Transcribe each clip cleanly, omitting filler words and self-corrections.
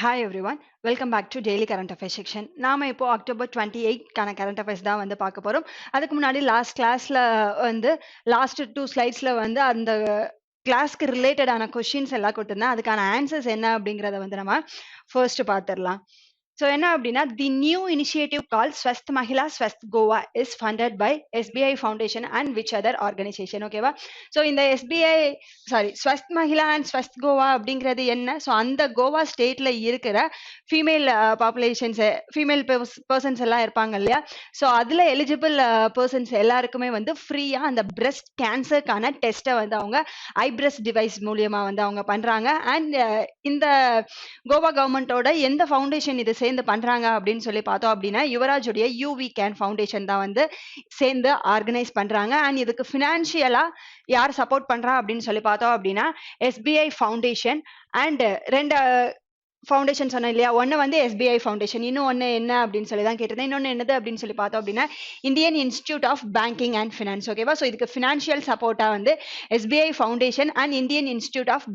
Hi everyone, welcome back to Daily Current Affairs section. நாம இப்போ October 28க்கான current affairs தான் வந்து பார்க்க போறோம். அதுக்கு முன்னாடி லாஸ்ட் கிளாஸ்ல வந்து லாஸ்ட் 2 ஸ்லைட்ஸ்ல வந்து அந்த கிளாஸ்க்கு ரிலேட்டடான கொஸ்டின்ஸ் எல்லாம் கொடுத்திருந்தேன். அதுக்கான ஆன்சர்ஸ் என்ன அப்படிங்கறத வந்து நம்ம ஃபர்ஸ்ட் பார்த்துடலாம். ஸோ என்ன அப்படின்னா the new initiative call Swasth Mahila Swasth Goa is funded by SBI foundation and which other organisation. ஓகேவா? ஸோ இந்த ஸ்வஸ்த் மஹிளா அண்ட் ஸ்வஸ்த் கோவா அப்படிங்கிறது என்ன? ஸோ அந்த கோவா ஸ்டேட்ல இருக்கிற ஃபீமேல் பாப்புலேஷன்ஸ் ஃபீமேல் பர்சன்ஸ் எல்லாம் இருப்பாங்க இல்லையா? ஸோ அதுல எலிஜிபிள் பர்சன்ஸ் எல்லாருக்குமே வந்து ஃப்ரீயா அந்த பிரெஸ்ட் கேன்சருக்கான டெஸ்ட்டை வந்து அவங்க ஐபிரஸ் டிவைஸ் மூலியமா வந்து அவங்க பண்றாங்க. அண்ட் இந்த கோவா கவர்மெண்டோட எந்த ஃபவுண்டேஷன் இது சேர்ந்து பண்றாங்க அப்படின்னு சொல்லி பார்த்தோம் அப்படின்னா யுவராஜுடைய யூவி கேன் ஃபவுண்டேஷன் தான் வந்து சேர்ந்து ஆர்கனைஸ் பண்றாங்க. அண்ட் இதுக்கு ஃபினான்ஷியலா யார் சப்போர்ட் பண்றா அப்படின்னு சொல்லி பார்த்தோம் அப்படின்னா எஸ்பிஐ ஃபவுண்டேஷன் அண்ட் ரெண்டு ஃபவுண்டேஷன் சொன்னேன் இல்லையா? ஒன்று வந்து எஸ்பிஐ ஃபவுண்டேஷன், இன்னும் ஒன்று என்ன அப்படின்னு சொல்லி தான் கேட்டிருந்தேன். இன்னொன்று என்னது அப்படின்னு சொல்லி பார்த்தோம் அப்படின்னா Indian Institute of Banking and Finance. ஓகேவா? ஸோ இதுக்கு ஃபினான்ஷியல் சப்போர்ட்டாக வந்து SBI foundation and Indian Institute of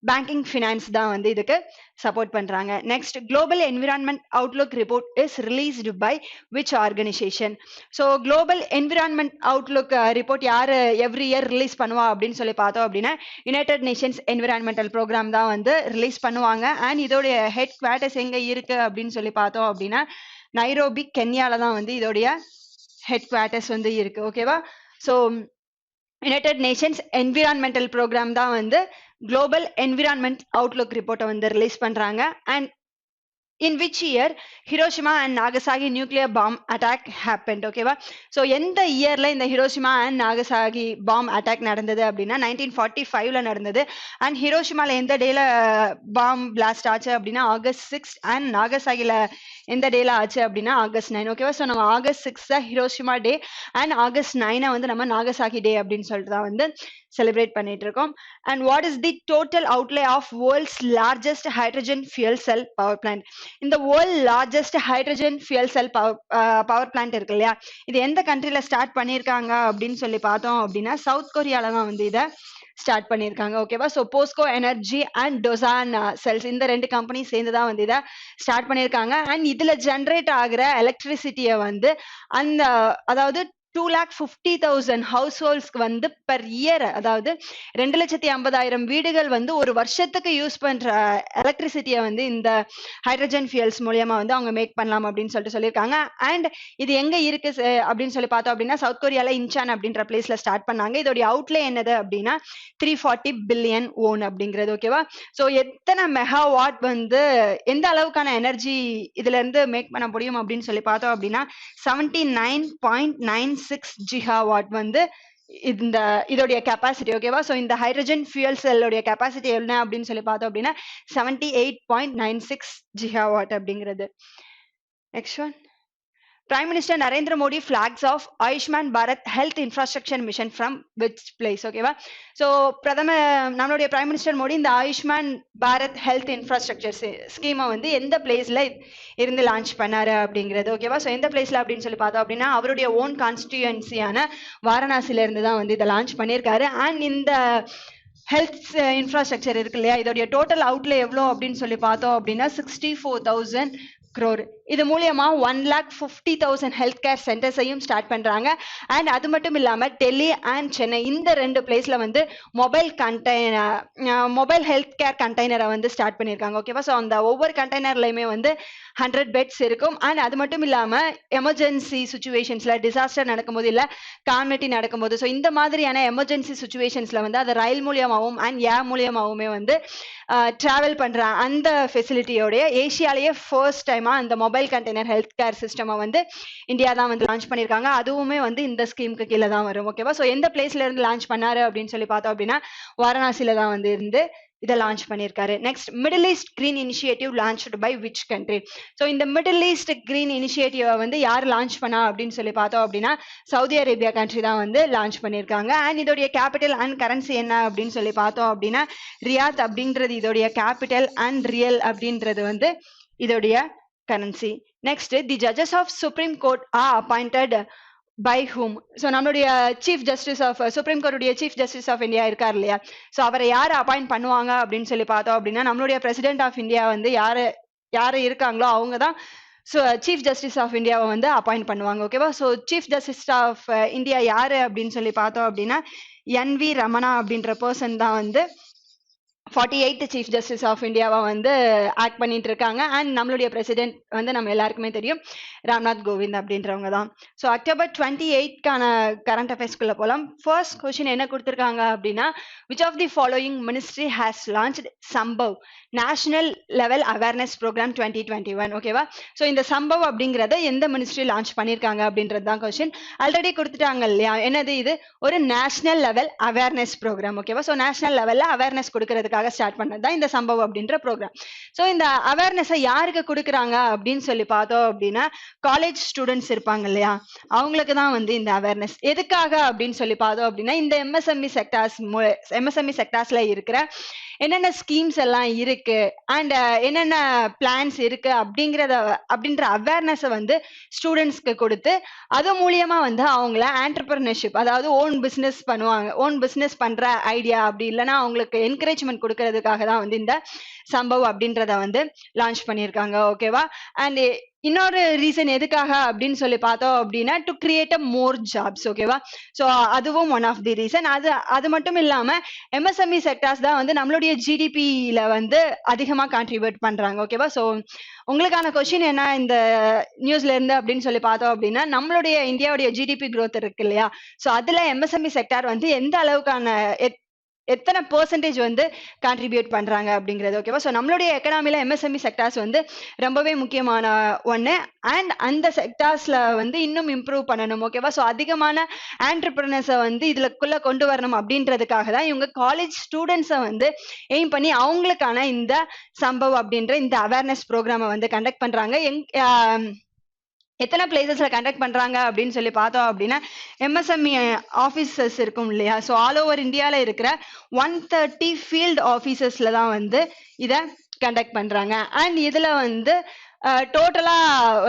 Banking Finance தான் வந்து இதுக்கு சப்போர்ட் பண்றாங்க. Next, global environment outlook report is released by which organization? So global environment outlook report யார் every year release பண்ணுவா அப்படின்னு சொல்லி பார்த்தோம் அப்படின்னா யுனைடெட் நேஷன்ஸ் என்விரான்மெண்டல் ப்ரோக்ராம் தான் வந்து ரிலீஸ் பண்ணுவாங்க. அண்ட் இதோடைய ஹெட் குவார்ட்டர்ஸ் எங்க இருக்கு அப்படின்னு சொல்லி பார்த்தோம் அப்படின்னா நைரோபி கென்யால தான் வந்து இதோடைய ஹெட் குவார்ட்டர்ஸ் வந்து இருக்கு. ஓகேவா? So United Nations environmental programme தான் வந்து குளோபல் என்விரான்மெண்ட் அவுட்லுக் ரிப்போர்ட்டை வந்து ரிலீஸ் பண்றாங்க. And in which year Hiroshima and Nagasaki nuclear bomb attack happened? ஓகேவா? ஸோ எந்த இயர்ல இந்த Hiroshima and Nagasaki bomb attack நடந்தது அப்படின்னா 1945ல நடந்தது. அண்ட் ஹிரோஷிமால எந்த டேல பாம் பிளாஸ்ட் ஆச்சு அப்படின்னா August 6 அண்ட் நாகசாகில எந்த டேல ஆச்சு அப்படின்னா August 9. ஓகேவா? ஸோ நம்ம August 6 Hiroshima day and August 9 வந்து நம்ம நாகசாகி டே அப்படின்னு சொல்லிட்டு தான் வந்து செலிப்ரேட் பண்ணிட்டு இருக்கோம். And what is the total outlay of world's largest hydrogen fuel cell power plant? இந்த world largest hydrogen fuel cell power plant இருக்கு இல்லையா? இது எந்த கண்ட்ரில ஸ்டார்ட் பண்ணியிருக்காங்க அப்படின்னு சொல்லி பார்த்தோம் அப்படின்னா சவுத் கொரியால தான் வந்து இதை ஸ்டார்ட் பண்ணியிருக்காங்க. ஓகேவா? So POSCO energy and Doosan cells இந்த ரெண்டு கம்பெனி சேர்ந்து தான் வந்து இதை ஸ்டார்ட் பண்ணியிருக்காங்க. அண்ட் இதுல ஜென்ரேட் ஆகிற எலக்ட்ரிசிட்டியை வந்து அந்த அதாவது 2,50,000 ஹவுஸ் ஹோல்ட்ஸ்க்கு வந்து பெர் இயர், அதாவது 2,50,000 வீடுகள் வந்து ஒரு வருஷத்துக்கு யூஸ் பண்ற எலக்ட்ரிசிட்டியை வந்து இந்த ஹைட்ரஜன் ஃபியூல்ஸ் மூலியமா வந்து அவங்க மேக் பண்ணலாம் அப்படின்னு சொல்லிட்டு சொல்லியிருக்காங்க. அண்ட் இது எங்க இருக்கு அப்படின்னு சொல்லி பார்த்தோம் அப்படின்னா சவுத் கொரியால இன்சான் அப்படின்ற பிளேஸ்ல ஸ்டார்ட் பண்ணாங்க. இதோடைய அவுட்லே என்னது அப்படின்னா 340 பில்லியன் ஓன் அப்படிங்கிறது. ஓகேவா? ஸோ எத்தனை மெகாவாட் வந்து எந்த அளவுக்கான எனர்ஜி இதுல இருந்து மேக் பண்ண முடியும் அப்படின்னு சொல்லி பார்த்தோம் அப்படின்னா 79.96 ஜிகாவாட் வந்து இதோடைய கெப்பாசிட்டி. ஓகேவா? ஸோ இந்த ஹைட்ரஜன் ஃபியூல் செல்லுடைய கெப்பாசிட்டி என்ன அப்படின்னு சொல்லி பார்த்தோம் அப்படின்னா 78.96 ஜிகாவாட் அப்படிங்கிறது. Next one, Prime Minister Narendra Modi flags off Ayushman Bharat Health Infrastructure Mission from which place? ஓகேவா? ஸோ நம்மளுடைய பிரைம் மினிஸ்டர் மோடி இந்த ஆயுஷ்மான் பாரத் ஹெல்த் இன்ஃப்ராஸ்ட்ரக்சர் ஸ்கீமை வந்து எந்த பிளேஸ்ல இருந்து லான்ச் பண்ணாரு அப்படிங்கிறது. ஓகேவா? ஸோ எந்த பிளேஸ்ல அப்படின்னு சொல்லி பார்த்தோம் அப்படின்னா அவருடைய ஓன் கான்ஸ்டியூன்சியான வாரணாசில இருந்து தான் வந்து இதை லான்ச் பண்ணியிருக்காரு. அண்ட் இந்த ஹெல்த் இன்ஃப்ராஸ்ட்ரக்சர் இருக்கு இல்லையா? இதோடைய டோட்டல் அவுட்லே எவ்வளோ அப்படின்னு சொல்லி பார்த்தோம் அப்படின்னா 64,000 crore. இது மூலியமா 1,50,000 ஹெல்த் கேர் சென்டர்ஸையும் ஸ்டார்ட் பண்றாங்க. அண்ட் அது மட்டும் இல்லாம டெல்லி அண்ட் சென்னை இந்த ரெண்டு பிளேஸ்ல வந்து மொபைல் ஹெல்த் கேர் கண்டெய்னரை வந்து ஸ்டார்ட் பண்ணியிருக்காங்க. ஓகேவா? ஸோ அந்த ஒவ்வொரு கண்டெய்னர்லையுமே வந்து 100 பெட்ஸ் இருக்கும். அண்ட் அது மட்டும் இல்லாம எமர்ஜென்சி சுச்சுவேஷன்ஸ்ல டிசாஸ்டர் நடக்கும்போது இல்ல காமிட்டி நடக்கும்போது ஸோ இந்த மாதிரியான எமர்ஜென்சி சுச்சுவேஷன்ஸ்ல வந்து அது ரயில் மூலியமாகவும் அண்ட் ஏர் மூலியமாகவுமே வந்து டிராவல் பண்ற அந்த ஃபெசிலிட்டியோடைய ஏசியாலேயே ஃபர்ஸ்ட் டைமா அந்த மொபைல் கண்டெய்னர் ஹெல்த் கேர் சிஸ்டமை வந்து இந்தியா தான் வந்து லான்ச் பண்ணியிருக்காங்க. அதுவுமே வந்து இந்த ஸ்கீமுக்கு கீழே தான் வரும். ஓகேவா? ஸோ எந்த பிளேஸ்ல இருந்து லான்ச் பண்ணாரு அப்படின்னு சொல்லி பார்த்தோம் அப்படின்னா வாரணாசியில தான் வந்து இருந்து இதை லான்ச் பண்ணியிருக்காரு. Next, Middle East green initiative launched by which country? So இந்த மிடில் ஈஸ்ட் கிரீன் இனிஷியேட்டிவை வந்து யார் லான்ச் பண்ணா அப்படின்னு சொல்லி பார்த்தோம் அப்படின்னா சவுதி அரேபியா கண்ட்ரி தான் வந்து லான்ச் பண்ணியிருக்காங்க. அண்ட் இதோடைய கேபிட்டல் அண்ட் கரன்சி என்ன அப்படின்னு சொல்லி பார்த்தோம் அப்படின்னா ரியாத் அப்படின்றது இதோடைய கேபிட்டல் அண்ட் ரியல் அப்படின்றது வந்து இதோடைய currency. Next, the judges of supreme court are appointed by whom. So நம்மளுடைய சீஃப் ஜஸ்டிஸ் ஆஃப் சுப்ரீம் கோர்ட்டுடைய சீஃப் ஜஸ்டிஸ் ஆஃப் இந்தியா இருக்கார் இல்லையா, ஸோ அவரை யார் அப்பாயிண்ட் பண்ணுவாங்க அப்படின்னு சொல்லி பார்த்தோம் அப்படின்னா நம்மளுடைய பிரசிடென்ட் ஆஃப் இந்தியா வந்து யாரு இருக்காங்களோ அவங்க தான் ஸோ சீஃப் ஜஸ்டிஸ் ஆஃப் இந்தியாவை வந்து அப்பாயிண்ட் பண்ணுவாங்க. ஓகேவா. So chief justice of India யாரு அப்படின்னு சொல்லி பார்த்தோம் அப்படின்னா என்.வி. ரமணா அப்படின்ற பர்சன் தான் வந்து 48th சீஃப் ஜஸ்டிஸ் ஆஃப் இந்தியாவை வந்து ஆக்ட் பண்ணிட்டு இருக்காங்க. அண்ட் நம்மளுடைய பிரசிடென்ட் வந்து நம்ம எல்லாருக்குமே தெரியும் ராம்நாத் கோவிந்த் அப்படின்றவங்க தான். ஸோ அக்டோபர் 28க்கான கரண்ட் அஃபேர்ஸ்குள்ள போகலாம். ஃபர்ஸ்ட் கொஸ்டின் என்ன கொடுத்துருக்காங்க அப்படின்னா which of the following ministry has launch Sambhav national level awareness programme 2021. ஓகேவா. ஸோ இந்த சம்பவ் அப்படிங்கிறத எந்த மினிஸ்ட்ரி லான்ச் பண்ணியிருக்காங்க அப்படின்றது தான் கொஸ்டின். ஆல்ரெடி கொடுத்துட்டாங்க இல்லையா, என்னது இது ஒரு நேஷனல் லெவல் அவேர்னஸ் ப்ரோக்ராம். ஓகேவா. ஸோ நேஷனல் லெவல்ல அவேர்னஸ் கொடுக்கறதுக்காக ஸ்டார்ட் பண்ணது தான் இந்த சம்பவ் அப்படின்ற ப்ரோக்ராம். ஸோ இந்த அவேர்னஸை யாருக்கு கொடுக்குறாங்க அப்படின்னு சொல்லி பார்த்தோம் அப்படின்னா காலேஜ் ஸ்டூடெண்ட்ஸ் இருப்பாங்க இல்லையா, அவங்களுக்கு தான் வந்து இந்த அவேர்னஸ். எதுக்காக அப்படின்னு சொல்லி பார்த்தோம் அப்படின்னா இந்த எம்எஸ்எம்இ செக்டார்ஸ்ல இருக்கிற என்னென்ன ஸ்கீம்ஸ் எல்லாம் இருக்கு அண்ட் என்னென்ன பிளான்ஸ் இருக்கு அப்படின்ற அவேர்னஸை வந்து ஸ்டூடெண்ட்ஸ்க்கு கொடுத்து அது மூலியமா வந்து அவங்கள ஆண்டர்பிரினர்ஷிப், அதாவது ஓன் பிசினஸ் பண்ணுவாங்க, ஓன் பிசினஸ் பண்ற ஐடியா அப்படி இல்லைன்னா அவங்களுக்கு என்கரேஜ்மெண்ட் கொடுக்கறதுக்காக தான் வந்து இந்த சம்பவ் அப்படின்றத வந்து லான்ச் பண்ணியிருக்காங்க. ஓகேவா. அண்ட் இன்னொரு ரீசன் எதுக்காக அப்படின்னு சொல்லி பார்த்தோம் அப்படின்னா to create a more jobs. ஓகேவா. ஸோ அதுவும் ஒன் ஆஃப் தி ரீசன். அது மட்டும் இல்லாம எம்எஸ்எம்இ செக்டார்ஸ் தான் வந்து நம்மளுடைய ஜிடிபியில வந்து அதிகமா கான்ட்ரிபியூட் பண்றாங்க. ஓகேவா. ஸோ உங்களுக்கான கொஸ்டின் என்ன இந்த நியூஸ்ல இருந்து அப்படின்னு சொல்லி பார்த்தோம் அப்படின்னா நம்மளுடைய இந்தியாவுடைய ஜிடிபி growth இருக்கு இல்லையா, ஸோ அதுல எம்எஸ்எம்இ செக்டார் வந்து எந்த அளவுக்கான எத்தனை பெர்சன்டேஜ் வந்து கான்ட்ரிபியூட் பண்றாங்க அப்படிங்கிறது. ஓகேவா. ஸோ நம்மளுடைய எக்கனாமில எம்எஸ்எம்இ செக்டார்ஸ் வந்து ரொம்பவே முக்கியமான ஒன்று. அண்ட் அந்த செக்டார்ஸ்ல வந்து இன்னும் இம்ப்ரூவ் பண்ணணும். ஓகேவா. ஸோ அதிகமான ஆண்டர்பிரினர்ஸை வந்து இதுக்குள்ள கொண்டு வரணும் அப்படின்றதுக்காக தான் இவங்க காலேஜ் ஸ்டூடெண்ட்ஸை வந்து எய்ம் பண்ணி அவங்களுக்கான இந்த சம்பவ் அப்படின்ற இந்த அவேர்னஸ் ப்ரோக்ராமை வந்து கண்டக்ட் பண்றாங்க. எத்தனை பிளேசஸ்ல கண்டக்ட் பண்றாங்க அப்படின்னு சொல்லி பார்த்தோம் அப்படின்னா எம்எஸ்எம்இ ஆஃபீஸர்ஸ் இருக்கும் இல்லையா, ஸோ ஆல் ஓவர் இந்தியாவில் இருக்கிற 130 ஃபீல்ட் ஆஃபீஸர்ஸ்ல தான் வந்து இதை கண்டக்ட் பண்றாங்க. அண்ட் இதுல வந்து டோட்டலா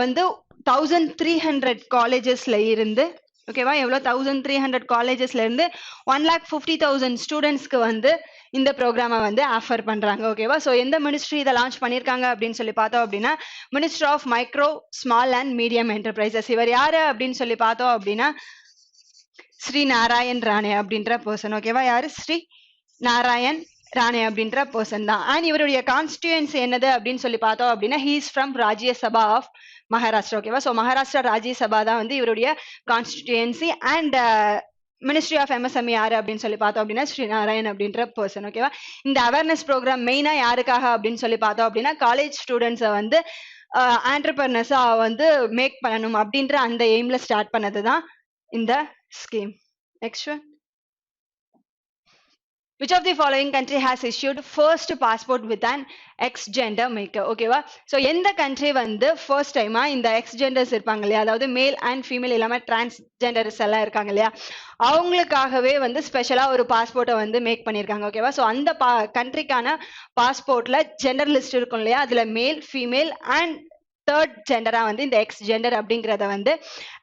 வந்து 1300 காலேஜஸ்ல இருந்து, ஓகேவா, எவ்வளோ 1300 காலேஜஸ்ல இருந்து 1,50,000 ஸ்டூடெண்ட்ஸ்க்கு வந்து இந்த ப்ரோக்ராமை வந்து ஆஃபர் பண்றாங்க. ஓகேவா. ஸோ எந்த மினிஸ்ட்ரி இதை லான்ச் பண்ணியிருக்காங்க அப்படின்னு சொல்லி பார்த்தோம் அப்படின்னா minister of micro small and medium enterprises. இவர் யாரு அப்படின்னு சொல்லி பார்த்தோம் அப்படின்னா ஸ்ரீ நாராயண் ராணே அப்படின்ற பர்சன். ஓகேவா. யாரு ஸ்ரீ நாராயண் ராணே அப்படின்ற பர்சன் தான். அண்ட் இவருடைய கான்ஸ்டியூன்சி என்னது அப்படின்னு சொல்லி பார்த்தோம் அப்படின்னா he is from Rajya Sabha of Maharashtra. ஓகேவா. ஸோ மகாராஷ்டிரா ராஜ்யசபா தான் வந்து இவருடைய constituency. And ministry of MSME யாரு அப்படின்னு சொல்லி பார்த்தோம் அப்படின்னா ஸ்ரீ நாராயண் அப்படின்ற பர்சன். ஓகேவா. இந்த அவேர்னஸ் ப்ரோக்ராம் மெயினா யாருக்காக அப்படின்னு சொல்லி பார்த்தோம் அப்படின்னா காலேஜ் ஸ்டூடெண்ட்ஸை வந்து ஆண்டர்பிரினர்ஸா வந்து மேக் பண்ணணும் அப்படின்ற அந்த எய்ம்ல ஸ்டார்ட் பண்ணது தான் இந்த scheme. Next one. Which of the following country has issued first passport with an ex-gender maker? ஓகேவா. ஸோ எந்த கண்ட்ரி வந்து ஃபர்ஸ்ட் டைமா இந்த எக்ஸ்-ஜெண்டர்ஸ் இருப்பாங்க இல்லையா, அதாவது மேல் அண்ட் ஃபீமேல் இல்லாமல் டிரான்ஸ்ஜெண்டர்ஸ் எல்லாம் இருக்காங்க இல்லையா, அவங்களுக்காகவே வந்து ஸ்பெஷலா ஒரு பாஸ்போர்ட்டை வந்து மேக் பண்ணியிருக்காங்க. ஓகேவா. ஸோ அந்த கண்ட்ரிக்கான பாஸ்போர்ட்ல ஜெண்டர் லிஸ்ட் இருக்கும் இல்லையா, அதுல மேல், ஃபீமேல் அண்ட் தேர்ட் ஜெண்டரா வந்து இந்த எக்ஸ் ஜெண்டர் அப்படிங்கிறத வந்து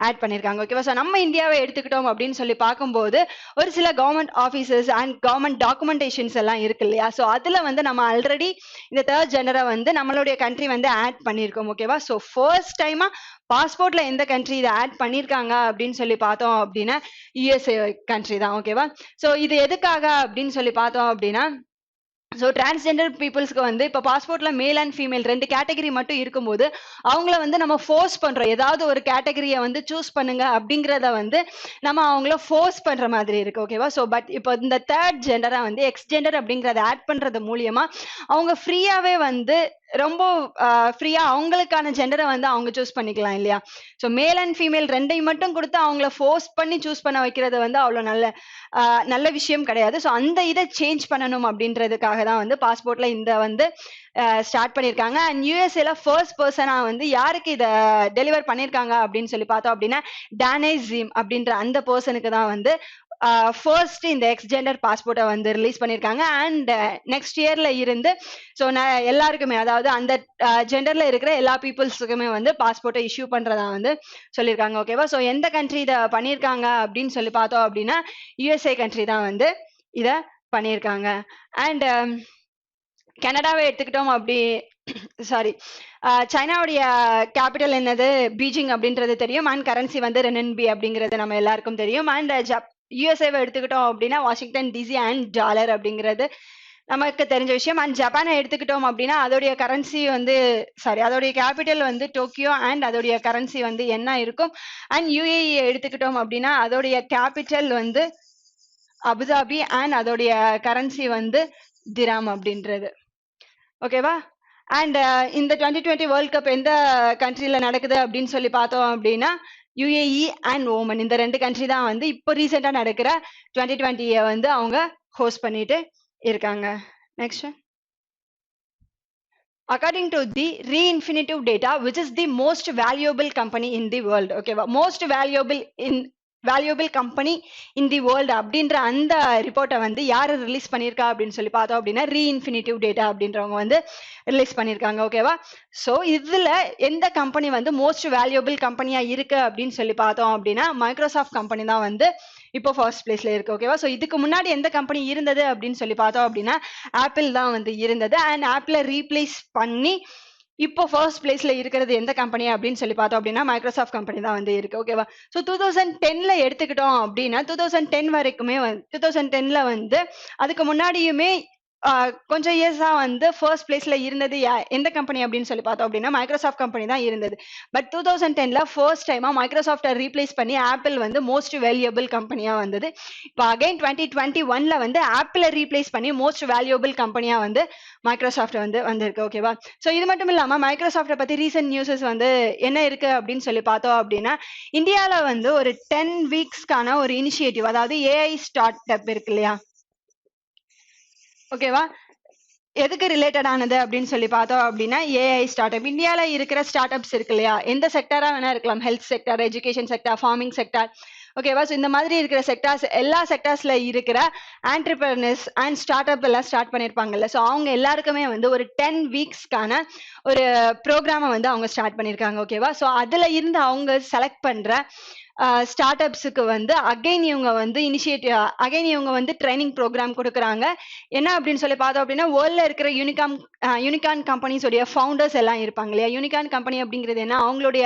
ஆட் பண்ணியிருக்காங்க. ஓகேவா. ஸோ நம்ம இந்தியாவை எடுத்துக்கிட்டோம் அப்படின்னு சொல்லி பார்க்கும்போது ஒரு சில government officers and government documentations எல்லாம் இருக்கு இல்லையா, ஸோ அதுல வந்து நம்ம ஆல்ரெடி இந்த தேர்ட் ஜெண்டரை வந்து நம்மளுடைய கண்ட்ரி வந்து ஆட் பண்ணியிருக்கோம். ஓகேவா. ஸோ ஃபர்ஸ்ட் டைமா பாஸ்போர்ட்ல எந்த கண்ட்ரி இதை ஆட் பண்ணியிருக்காங்க அப்படின்னு சொல்லி பார்த்தோம் அப்படின்னா யுஎஸ்ஏ கண்ட்ரி தான். ஓகேவா. ஸோ இது எதுக்காக அப்படின்னு சொல்லி பார்த்தோம் அப்படின்னா ஸோ டிரான்ஸ்ஜெண்டர் பீப்புள்ஸ்க்கு வந்து இப்போ பாஸ்போர்ட்ல மேல் அண்ட் ஃபீமேல் 2 கேட்டகரி மட்டும் இருக்கும்போது அவங்கள வந்து நம்ம ஃபோர்ஸ் பண்றோம், ஏதாவது ஒரு கேட்டகரியை வந்து சூஸ் பண்ணுங்க அப்படிங்கிறத வந்து நம்ம அவங்கள ஃபோர்ஸ் பண்ற மாதிரி இருக்கு. ஓகேவா. ஸோ பட் இப்போ இந்த தேர்ட் ஜெண்டரா வந்து எக்ஸ் ஜெண்டர் அப்படிங்கிறத ஆட் பண்றது மூலியமா அவங்க ஃப்ரீயாவே வந்து ரொம்ப ஃப்ரீயா அவங்களுக்கான ஜெண்டரை வந்து அவங்க சூஸ் பண்ணிக்கலாம் இல்லையா. ஸோ மேல் அண்ட் ஃபீமேல் 2ஐயும் மட்டும் கொடுத்து அவங்கள ஃபோர்ஸ் பண்ணி சூஸ் பண்ண வைக்கிறது வந்து அவ்வளோ நல்ல விஷயம் கிடையாது. ஸோ அந்த இதை சேஞ்ச் பண்ணணும் அப்படின்றதுக்காக தான் வந்து பாஸ்போர்ட்ல இந்த வந்து ஸ்டார்ட் பண்ணியிருக்காங்க. அண்ட் யூஎஸ்ஏல ஃபர்ஸ்ட் பர்சனா வந்து யாருக்கு இதை டெலிவர் பண்ணியிருக்காங்க அப்படின்னு சொல்லி பார்த்தோம் அப்படின்னா டானே ஜீம் அப்படின்ற அந்த பர்சனுக்கு தான் வந்து ஃபர்ஸ்ட் இந்த எக்ஸ் ஜெண்டர் பாஸ்போர்ட்டை வந்து ரிலீஸ் பண்ணியிருக்காங்க. அண்ட் நெக்ஸ்ட் இயர்ல இருந்து ஸோ எல்லாருக்குமே, அதாவது அந்த ஜெண்டர்ல இருக்கிற எல்லா பீப்புள்ஸுக்குமே வந்து பாஸ்போர்ட்டை இஷ்யூ பண்றதா வந்து சொல்லியிருக்காங்க. ஓகேவா? ஸோ எந்த கண்ட்ரி இதை பண்ணியிருக்காங்க அப்படின்னு சொல்லி பார்த்தோம் அப்படின்னா யுஎஸ்ஏ கண்ட்ரி தான் வந்து இதை பண்ணியிருக்காங்க. அண்ட் கனடாவை எடுத்துக்கிட்டோம் அப்படி சாரி சைனாவுடைய கேபிட்டல் என்னது பீஜிங் அப்படின்றது தெரியும். அண்ட் கரன்சி வந்து ரெனன்பி அப்படிங்கிறது நம்ம எல்லாருக்கும் தெரியும். அண்ட் யுஎஸ்ஏவை எடுத்துக்கிட்டோம் அப்படின்னா வாஷிங்டன் டிசி அண்ட் டாலர் அப்படிங்கிறது நமக்கு தெரிஞ்ச விஷயம். அண்ட் ஜப்பானை எடுத்துக்கிட்டோம் அப்படின்னா அதோடைய கரன்சி வந்து அதோடைய கேபிட்டல் வந்து டோக்கியோ அண்ட் அதோடைய கரன்சி வந்து என்ன இருக்கும். அண்ட் யுஏஇ எடுத்துக்கிட்டோம் அப்படின்னா அதோடைய கேபிட்டல் வந்து அபுதாபி அண்ட் அதோடைய கரன்சி வந்து திராம் அப்படின்றது. ஓகேவா? அண்ட் இந்த 2020 வேர்ல்ட் கப் எந்த கண்ட்ரில நடக்குது அப்படின்னு சொல்லி பார்த்தோம் அப்படின்னா யுஏஇ அண்ட் ஓமன், இந்த 2 கண்ட்ரி தான் வந்து இப்போ ரீசெண்டா நடக்கிற 2020 வந்து அவங்க ஹோஸ்ட் பண்ணிட்டு இருக்காங்க. Next, according to the Reinfinitive data, which is the most valuable company in the world. ஓகேவா? most valuable company in the world அப்படின்ற அந்த ரிப்போர்ட்டை வந்து யாரு ரிலீஸ் பண்ணியிருக்கா அப்படின்னு சொல்லி பார்த்தோம் அப்படின்னா Reinfinitive data அப்படின்றவங்க வந்து ரிலீஸ் பண்ணியிருக்காங்க. ஓகேவா? ஸோ இதுல எந்த கம்பெனி வந்து மோஸ்ட் வேல்யூபிள் கம்பெனியா இருக்கு அப்படின்னு சொல்லி பார்த்தோம் அப்படின்னா மைக்ரோசாஃப்ட் கம்பெனி தான் வந்து இப்போ ஃபர்ஸ்ட் பிளேஸ்ல இருக்கு. ஓகேவா? ஸோ இதுக்கு முன்னாடி எந்த கம்பெனி இருந்தது அப்படின்னு சொல்லி பார்த்தோம் அப்படின்னா ஆப்பிள் தான் வந்து இருந்தது. அண்ட் ஆப்பிளை ரீப்ளேஸ் பண்ணி இப்போ ஃபர்ஸ்ட் பிளேஸ்ல இருக்கிறது எந்த கம்பெனி அப்படின்னு சொல்லி பார்த்தோம் அப்படின்னா மைக்ரோசாஃப்ட் கம்பெனி தான் வந்து இருக்கு. ஓகேவா? ஸோ 2010ல எடுத்துக்கிட்டோம் அப்படின்னா 2010 வரைக்குமே 2010ல வந்து அதுக்கு முன்னாடியுமே கொஞ்சம் இயர்ஸா வந்து ஃபர்ஸ்ட் பிளேஸ்ல இருந்தது எந்த கம்பெனி அப்படின்னு சொல்லி பார்த்தோம் அப்படின்னா மைக்ரோசாஃப்ட் கம்பெனி தான் இருந்தது. பட் 2010ல ஃபர்ஸ்ட் டைமா மைக்ரோசாஃப்டை ரீப்ளேஸ் பண்ணி ஆப்பிள் வந்து மோஸ்ட் வேல்யூபிள் கம்பெனியா வந்தது. இப்போ அகைன் 2021ல வந்து ஆப்பிளை ரீப்ளேஸ் பண்ணி மோஸ்ட் வேல்யூபிள் கம்பெனியா வந்து மைக்ரோசாஃப்ட் வந்து வந்திருக்கு. ஓகேவா? ஸோ இது மட்டும் இல்லாம மைக்ரோசாஃப்டை பத்தி ரீசெண்ட் நியூஸஸ் வந்து என்ன இருக்கு அப்படின்னு சொல்லி பார்த்தோம் அப்படின்னா இந்தியால வந்து ஒரு 10 வீக்ஸ்க்கான ஒரு இனிஷியேட்டிவ், அதாவது ஏஐ ஸ்டார்ட் அப் இருக்கு இல்லையா? ஓகேவா? எதுக்கு ரிலேட்டட் ஆனது அப்படின்னு சொல்லி பார்த்தோம் அப்படின்னா ஏஐ ஸ்டார்ட் அப். இந்தியால இருக்கிற ஸ்டார்ட் அப்ஸ் இருக்கு இல்லையா? எந்த செக்டரா வேணா இருக்கலாம், health sector, education sector, farming sector. ஓகேவா? ஸோ இந்த மாதிரி இருக்கிற செக்டார்ஸ், எல்லா செக்டார்ஸ்ல இருக்கிற ஆண்டர்பிரனர்ஸ் அண்ட் ஸ்டார்ட் அப் எல்லாம் ஸ்டார்ட் பண்ணிருப்பாங்கல்ல, ஸோ அவங்க எல்லாருக்குமே வந்து ஒரு 10 வீக்ஸ்க்கான ஒரு ப்ரோக்ராமை வந்து அவங்க ஸ்டார்ட் பண்ணியிருக்காங்க. ஓகேவா? ஸோ அதுல இருந்து அவங்க செலக்ட் பண்ற ஸ்டார்ட் அப்ஸுக்கு வந்து அகைன் இவங்க வந்து ட்ரைனிங் ப்ரோக்ராம் கொடுக்குறாங்க. என்ன அப்படின்னு சொல்லி பார்த்தோம் அப்படின்னா வேர்ல்ட்ல இருக்கிற யூனிகார்ன் கம்பெனிஸோடைய ஃபவுண்டர்ஸ் எல்லாம் இருப்பாங்க இல்லையா? யூனிகார்ன் கம்பெனி அப்படிங்கிறது என்ன, அவங்களுடைய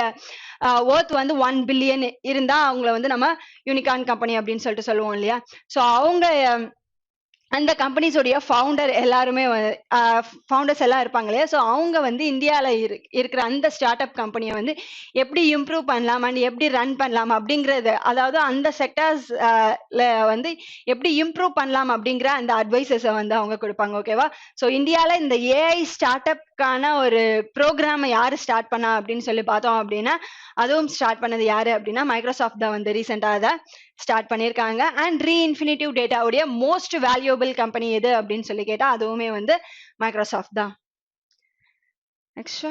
ஒர்த் வந்து 1 பில்லியன் இருந்தா அவங்கள வந்து நம்ம யூனிகார்ன் கம்பெனி அப்படின்னு சொல்லிட்டு சொல்லுவோம் இல்லையா? ஸோ அவங்க அந்த கம்பெனிஸோடைய ஃபவுண்டர்ஸ் எல்லாம் இருப்பாங்க இல்லையா? ஸோ அவங்க வந்து இந்தியாவில் இருக்கிற அந்த ஸ்டார்ட் அப் கம்பெனியை வந்து எப்படி இம்ப்ரூவ் பண்ணலாம் அண்ட் எப்படி ரன் பண்ணலாம் அப்படிங்கிறது, அதாவது அந்த செக்டர்ஸ்ல வந்து எப்படி இம்ப்ரூவ் பண்ணலாம் அப்படிங்கிற அந்த அட்வைசஸை வந்து அவங்க கொடுப்பாங்க. ஓகேவா? ஸோ இந்தியாவில் இந்த ஏஐ ஸ்டார்ட் அப்கான ஒரு ப்ரோக்ராமை யாரு ஸ்டார்ட் பண்ணா அப்படின்னு சொல்லி பார்த்தோம் அப்படின்னா அதுவும் ஸ்டார்ட் பண்ணது யாரு அப்படின்னா மைக்ரோசாஃப்ட் தான் வந்து ரீசெண்டாக அதை ஸ்டார்ட் பண்ணியிருக்காங்க. அண்ட் Reinfinitive டேட்டாவுடைய மோஸ்ட் வேல்யூபிள் கம்பெனி எது அப்படின்னு சொல்லி கேட்டா அதுவுமே வந்து மைக்ரோசாஃப்ட் தான். Next,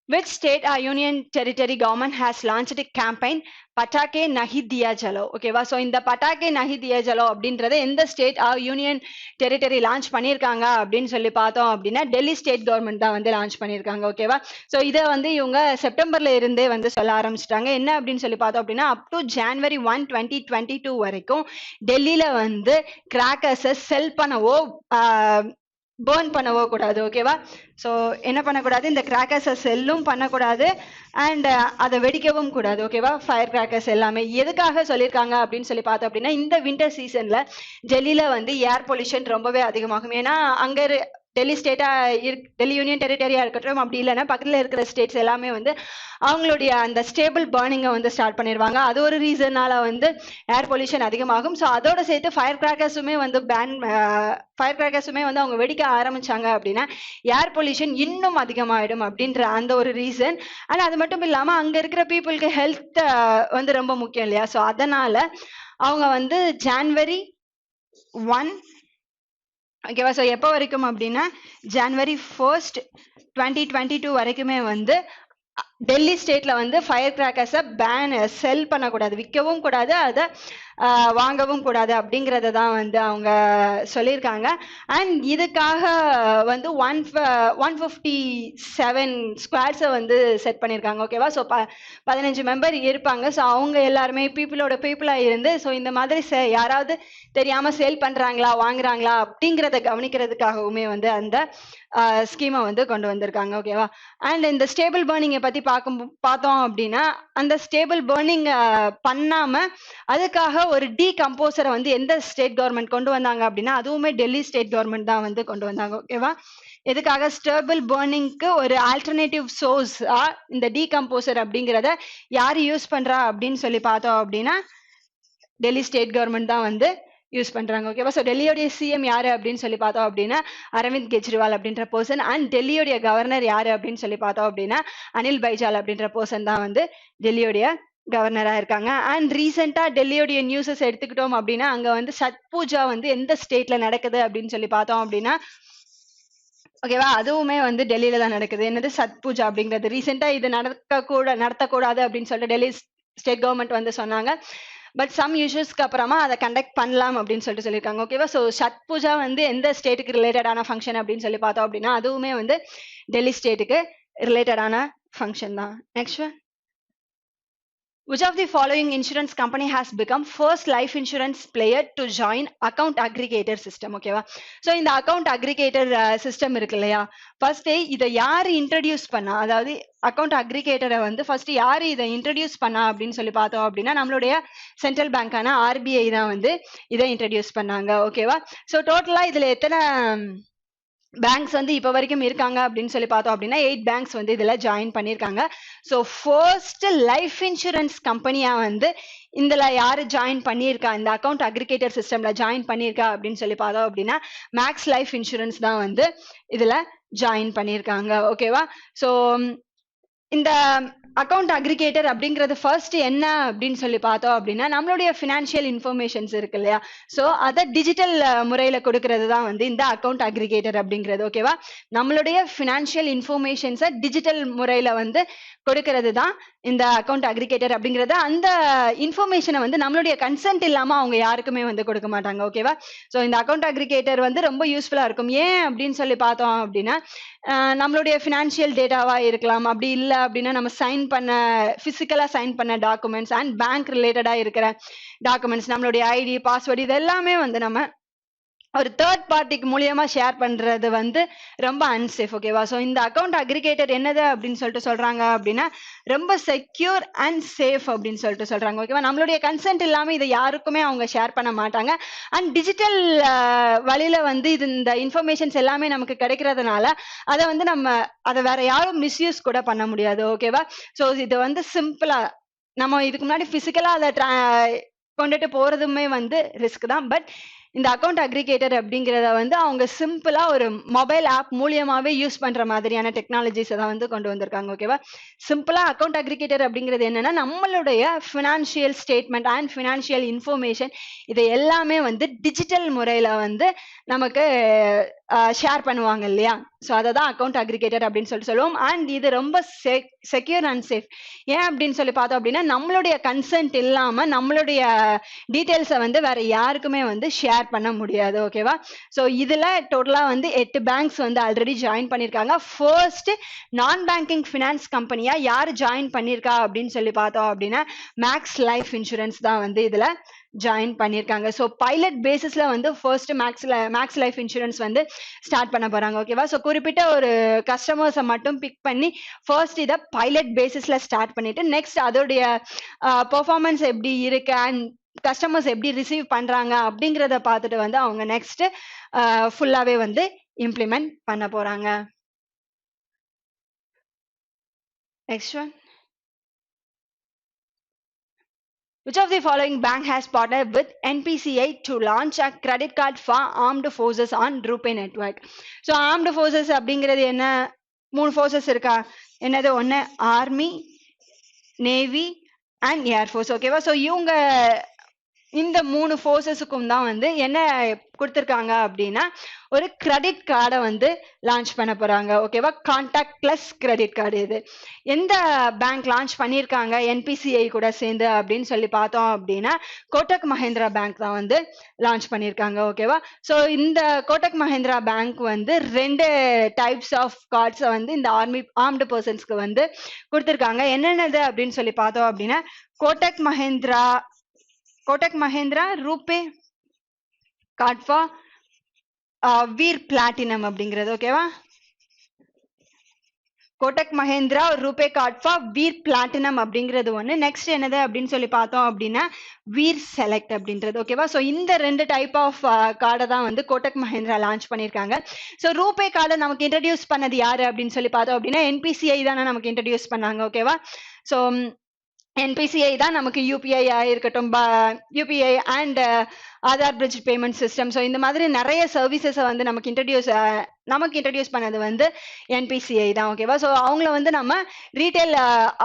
which state or union territory government has launched a campaign Patakhe Nahi Diya Jalo? ஓகேவா? ஸோ இந்த பட்டாக்கே நஹி தியா ஜலோ அப்படின்றத எந்த state or union territory launch பண்ணியிருக்காங்க அப்படின்னு சொல்லி பார்த்தோம் அப்படின்னா டெல்லி ஸ்டேட் கவர்மெண்ட் தான் வந்து லான்ச் பண்ணியிருக்காங்க. ஓகேவா? ஸோ இதை வந்து இவங்க செப்டம்பர்ல இருந்தே வந்து சொல்ல ஆரம்பிச்சிட்டாங்க. என்ன அப்படின்னு சொல்லி பார்த்தோம் அப்படின்னா அப் டு January 1, 2022 வரைக்கும் டெல்லியில வந்து கிராக்கர்ஸை செல் பண்ணவோ பேர்ன் பண்ணவோ கூடாது. ஓகேவா? ஸோ என்ன பண்ணக்கூடாது, இந்த கிராக்கர்ஸை செல்லும் பண்ணக்கூடாது அண்ட் அதை வெடிக்கவும் கூடாது. ஓகேவா? ஃபயர் கிராக்கர்ஸ் எல்லாமே எதுக்காக சொல்லியிருக்காங்க அப்படின்னு சொல்லி பார்த்தோம் அப்படின்னா இந்த வின்டர் சீசன்ல டெல்லியில வந்து ஏர் பொல்யூஷன் ரொம்பவே அதிகமாகும். ஏன்னா அங்க டெல்லி டெல்லி யூனியன் டெரிட்டரியா இருக்கட்டும், அப்படி இல்லைன்னா பக்கத்துல இருக்கிற ஸ்டேட்ஸ் எல்லாமே வந்து அவங்களுடைய அந்த ஸ்டேபிள் பர்னிங்கை வந்து ஸ்டார்ட் பண்ணிடுவாங்க. அது ஒரு ரீசனால வந்து ஏர் பொல்யூஷன் அதிகமாகும். ஸோ அதோட சேர்த்து ஃபயர் கிராக்கர்ஸுமே வந்து அவங்க வெடிக்க ஆரம்பிச்சாங்க அப்படின்னா ஏர் பொல்யூஷன் இன்னும் அதிகமாயிடும் அப்படின்ற அந்த ஒரு ரீசன். ஆனால் அது மட்டும் இல்லாம அங்க இருக்கிற பீப்புளுக்கு ஹெல்த் வந்து ரொம்ப முக்கியம் இல்லையா? ஸோ அதனால அவங்க வந்து January 1, ஓகேவா? ஸோ எப்போ வரைக்கும் அப்படின்னா January 1, 2022 வரைக்குமே வந்து டெல்லி ஸ்டேட்ல வந்து ஃபயர் கிராக்கர்ஸை செல் பண்ணக்கூடாது, விற்கவும் கூடாது, அதை வாங்கவும் கூடாது அப்படிங்கிறத தான் வந்து அவங்க சொல்லியிருக்காங்க. அண்ட் இதுக்காக வந்து 157 ஸ்குவாட்ஸை வந்து செட் பண்ணியிருக்காங்க. ஓகேவா? ஸோ 15 மெம்பர் இருப்பாங்க. ஸோ அவங்க எல்லாருமே பீப்புளாக இருந்து ஸோ இந்த மாதிரி யாராவது தெரியாமல் சேல் பண்ணுறாங்களா வாங்குறாங்களா அப்படிங்கிறத கவனிக்கிறதுக்காகவுமே வந்து அந்த ஸ்கீமை வந்து கொண்டு வந்திருக்காங்க. ஓகேவா? அண்ட் இந்த ஸ்டேபிள் பர்னிங்கை பற்றி பார்த்தோம் அப்படின்னா அந்த ஸ்டேபிள் பர்னிங் பண்ணாமல் அதுக்காக ஒரு டீகம்போசரை வந்து எந்த ஸ்டேட் கவர்மெண்ட் கொண்டு வந்தாங்க அப்படின்னா அதுவுமே டெல்லி ஸ்டேட் கவர்மெண்ட் தான் வந்து கொண்டு வந்தாங்க. ஓகேவா? எதுக்காக? ஸ்டேபிள் பர்னிங்க்கு ஒரு ஆல்டர்னேட்டிவ் சோர்ஸ் இந்த டீகம்போசர் அப்படிங்கிறத யார் யூஸ் பண்றா அப்படின்னு சொல்லி பார்த்தோம் அப்படின்னா டெல்லி ஸ்டேட் கவர்மெண்ட் தான் வந்து யூஸ் பண்றாங்க. ஓகேவா? ஸோ டெல்லியோடைய சிஎம் யாரு அப்படின்னு சொல்லி பார்த்தோம் அப்படின்னா அரவிந்த் கெஜ்ரிவால் அப்படின்ற பர்சன். அண்ட் டெல்லியோடைய கவர்னர் யாரு அப்படின்னு சொல்லி பார்த்தோம் அப்படின்னா அனில் பைஜால் அப்படின்ற பர்சன் தான் வந்து டெல்லியோடைய கவர்னரா இருக்காங்க. அண்ட் ரீசெண்டா டெல்லியோடைய நியூஸஸ் எடுத்துக்கிட்டோம் அப்படின்னா அங்க வந்து சட் பூஜா வந்து எந்த ஸ்டேட்ல நடக்குது அப்படின்னு சொல்லி பார்த்தோம் அப்படின்னா ஓகேவா, அதுவுமே வந்து டெல்லியில தான் நடக்குது. என்னது? சட் பூஜா அப்படிங்கிறது. ரீசெண்டா இது நடத்தக்கூடாது அப்படின்னு சொல்லிட்டு டெல்லி ஸ்டேட் கவர்மெண்ட் வந்து சொன்னாங்க. பட் சம் இஷ்யூஸ்க்கு அப்புறமா அதை கண்டக்ட் பண்ணலாம் அப்படின்னு சொல்லிட்டு சொல்லியிருக்காங்க. ஓகேவா? ஸோ சட் பூஜா வந்து எந்த ஸ்டேட்டுக்கு ரிலேட்டடான ஃபங்க்ஷன் அப்படின்னு சொல்லி பார்த்தோம் அப்படின்னா அதுவுமே வந்து டெல்லி ஸ்டேட்டுக்கு ரிலேட்டடான ஃபங்க்ஷன் தான். Next one. Which of the following insurance company has become first life insurance player to join account aggregator system? ஓகேவா? ஸோ இந்த அக்கௌண்ட் அக்ரிகேட்டர் சிஸ்டம் இருக்கு இல்லையா, ஃபர்ஸ்ட் இதை யாரு இன்ட்ரடியூஸ் பண்ணா, அதாவது அக்கௌண்ட் அக்ரிகேட்டரை வந்து ஃபர்ஸ்ட் யாரு இதை இன்ட்ரடியூஸ் பண்ணா அப்படின்னு சொல்லி பார்த்தோம் அப்படின்னா நம்மளுடைய சென்ட்ரல் பேங்கான ஆர்பிஐ தான் வந்து இதை இன்ட்ரடியூஸ் பண்ணாங்க. ஓகேவா? ஸோ டோட்டலா இதுல எத்தனை பேங்க்ஸ் வந்து இப்போ வரைக்கும் இருக்காங்க அப்படின்னு சொல்லி பார்த்தோம் அப்படின்னா 8 பேங்க்ஸ் வந்து இதுல ஜாயின் பண்ணியிருக்காங்க. ஸோ ஃபர்ஸ்ட் லைஃப் இன்சூரன்ஸ் கம்பெனியா வந்து இதுல யாரு ஜாயின் பண்ணியிருக்கா, இந்த அக்கௌண்ட் அக்ரிகேட்டர் சிஸ்டம்ல ஜாயின் பண்ணியிருக்கா அப்படின்னு சொல்லி பார்த்தோம் அப்படின்னா மேக்ஸ் லைஃப் இன்சூரன்ஸ் தான் வந்து இதுல ஜாயின் பண்ணியிருக்காங்க. ஓகேவா? ஸோ இந்த அக்கௌண்ட் அக்ரிகேட்டர் அப்படிங்கிறது ஃபர்ஸ்ட் என்ன அப்படின்னு சொல்லி பார்த்தோம் அப்படின்னா நம்மளுடைய ஃபினான்ஷியல் இன்ஃபர்மேஷன்ஸ் இருக்கு இல்லையா, ஸோ அதை டிஜிட்டல் முறையில கொடுக்கறது தான் வந்து இந்த அக்கௌண்ட் அக்ரிகேட்டர் அப்படிங்கிறது. ஓகேவா? நம்மளுடைய ஃபினான்ஷியல் இன்ஃபர்மேஷன்ஸை டிஜிட்டல் முறையில வந்து கொடுக்கறது தான் இந்த அக்கௌண்ட் அக்ரிகேட்டர் அப்படிங்கிறது. அந்த இன்ஃபர்மேஷனை வந்து நம்மளுடைய கன்சென்ட் இல்லாம அவங்க யாருக்குமே வந்து கொடுக்க மாட்டாங்க. ஓகேவா? ஸோ இந்த அக்கௌண்ட் அக்ரிகேட்டர் வந்து ரொம்ப யூஸ்ஃபுல்லா இருக்கும். ஏன் அப்படின்னு சொல்லி பார்த்தோம் அப்படின்னா நம்மளுடைய ஃபினான்ஷியல் டேட்டாவா இருக்கலாம், அப்படி இல்லை அப்படின்னா நம்ம பிசிக்கலா சைன் பண்ண டாக்குமெண்ட்ஸ் அண்ட் பேங்க் ரிலேட்டடா இருக்கிற டாக்குமெண்ட்ஸ், நம்மளுடைய ஐடி பாஸ்வேர்டு, இது எல்லாமே வந்து நம்ம ஒரு தேர்ட் பார்ட்டிக்கு மூலியமா ஷேர் பண்றது வந்து ரொம்ப அன்சேஃப். ஓகேவா? ஸோ இந்த அக்கௌண்ட் அக்ரிகேட்டர் என்னது அப்படின்னு சொல்லிட்டு சொல்றாங்க அப்படின்னா ரொம்ப செக்யூர் அண்ட் சேஃப் அப்படின்னு சொல்லிட்டு சொல்றாங்க. ஓகேவா? நம்மளுடைய கன்சென்ட் இல்லாம இதை யாருக்குமே அவங்க ஷேர் பண்ண மாட்டாங்க. அண்ட் டிஜிட்டல் வழியில வந்து இது இந்த இன்ஃபர்மேஷன்ஸ் எல்லாமே நமக்கு கிடைக்கிறதுனால அதை வந்து அதை வேற யாரும் மிஸ்யூஸ் கூட பண்ண முடியாது. ஓகேவா? ஸோ இது வந்து சிம்பிளா நம்ம இதுக்கு முன்னாடி பிசிக்கலா அதை கொண்டுட்டு போறதுமே வந்து ரிஸ்க் தான். பட் இந்த அக்கௌண்ட் அக்ரிகேட்டர் அப்படிங்கிறத வந்து அவங்க சிம்பிளா ஒரு மொபைல் ஆப் மூலியமாவே யூஸ் பண்ற மாதிரியான டெக்னாலஜிஸ் தான் வந்து கொண்டு வந்திருக்காங்க. ஓகேவா? சிம்பிளா அக்கௌண்ட் அக்ரிகேட்டர் அப்படிங்கிறது என்னன்னா நம்மளுடைய financial statement and financial information இதை எல்லாமே வந்து டிஜிட்டல் முறையில வந்து நமக்கு ஷேர் பண்ணுவாங்க இல்லையா, ஸோ அதை தான் அக்கௌண்ட் அக்ரிகேட்டர் அப்படின்னு சொல்லுவோம். அண்ட் இது ரொம்ப செக்யூர் அண்ட் சேஃப். ஏன் அப்படின்னு சொல்லி பார்த்தோம் அப்படின்னா நம்மளுடைய கன்சென்ட் இல்லாம நம்மளுடைய டீட்டெயில்ஸை வந்து வேற யாருக்குமே வந்து ஷேர் பண்ண முடியாது. ஓகேவா? ஸோ இதுல டோட்டலா வந்து 8 பேங்க்ஸ் வந்து ஆல்ரெடி ஜாயின் பண்ணியிருக்காங்க. ஃபர்ஸ்ட் நான் பேங்கிங் ஃபினான்ஸ் கம்பெனியா யார் ஜாயின் பண்ணியிருக்கா அப்படின்னு சொல்லி பார்த்தோம் அப்படின்னா மேக்ஸ் லைஃப் இன்சூரன்ஸ் தான் வந்து இதுல ஜாயின் பண்ணியிருக்காங்க. ஸோ பைலட் பேசிஸ்ல வந்து ஃபர்ஸ்ட் மேக்ஸ் லைஃப் இன்சூரன்ஸ் வந்து ஸ்டார்ட் பண்ண போறாங்க. ஓகேவா? ஸோ குறிப்பிட்ட ஒரு கஸ்டமர்ஸை மட்டும் பிக் பண்ணி ஃபர்ஸ்ட் இதை பைலட் பேசிஸ்ல ஸ்டார்ட் பண்ணிட்டு நெக்ஸ்ட் அதோடைய பெர்ஃபார்மன்ஸ் எப்படி இருக்கு அண்ட் கஸ்டமர்ஸ் எப்படி ரிசீவ் பண்றாங்க அப்படிங்கிறத பார்த்துட்டு வந்து அவங்க நெக்ஸ்ட் ஃபுல்லாவே வந்து இம்ப்ளிமெண்ட் பண்ண போறாங்க. Next one. Which of the following bank has partnered with NPCI to launch a credit card for armed forces on RuPay network? So armed forces அப்படிங்கிறது என்ன? 3 forces இருக்கா? என்னது? ஒன்று ஆர்மி, நேவி அண்ட் ஏர்ஃபோர்ஸ். ஓகேவா? So இவங்க இந்த 3 ஃபோர்ஸஸுக்கும் தான் வந்து என்ன கொடுத்துருக்காங்க அப்படின்னா ஒரு கிரெடிட் கார்டை வந்து லான்ச் பண்ண போறாங்க. ஓகேவா, கான்டாக்ட்லெஸ் கிரெடிட் கார்டு. இது எந்த பேங்க் லான்ச் பண்ணியிருக்காங்க என்பிசிஐ கூட சேர்ந்து அப்படின்னு சொல்லி பார்த்தோம் அப்படின்னா கோட்டக் மஹிந்திரா பேங்க் தான் வந்து லான்ச் பண்ணியிருக்காங்க. ஓகேவா, ஸோ இந்த கோட்டக் மஹிந்திரா பேங்க் வந்து 2 டைப்ஸ் ஆஃப் கார்ட்ஸை வந்து இந்த ஆர்ம்டு பர்சன்ஸ்க்கு வந்து கொடுத்துருக்காங்க. என்னென்னது அப்படின்னு சொல்லி பார்த்தோம் அப்படின்னா Kotak Mahindra RuPay card for Veer platinum அப்படிங்கிறது. ஓகேவா, Kotak Mahindra RuPay card for Veer platinum அப்படிங்கிறது ஒன்று. நெக்ஸ்ட் என்னது அப்படின்னு சொல்லி பார்த்தோம் அப்படின்னா வீர் செலக்ட் அப்படின்றது. ஓகேவா, ஸோ இந்த 2 டைப் ஆஃப் கார்டை தான் வந்து கோட்டக் மஹிந்திரா லான்ச் பண்ணியிருக்காங்க. ஸோ ரூபே கார்டை நமக்கு இன்ட்ரடியூஸ் பண்ணது யாரு அப்படின்னு சொல்லி பார்த்தோம் அப்படின்னா என்பிசிஐ தானே நமக்கு இன்ட்ரடியூஸ் பண்ணாங்க. ஓகேவா, ஸோ என்பிசிஐ தான் நமக்கு யூபிஐ இருக்கட்டும், UPI and Aadhaar bridge payment system, so இந்த மாதிரி நிறைய சர்வீசஸை வந்து நமக்கு இன்ட்ரடியூஸ் பண்ணது வந்து என்பிசிஐ தான். ஓகேவா, ஸோ அவங்கள வந்து நம்ம ரீட்டைல்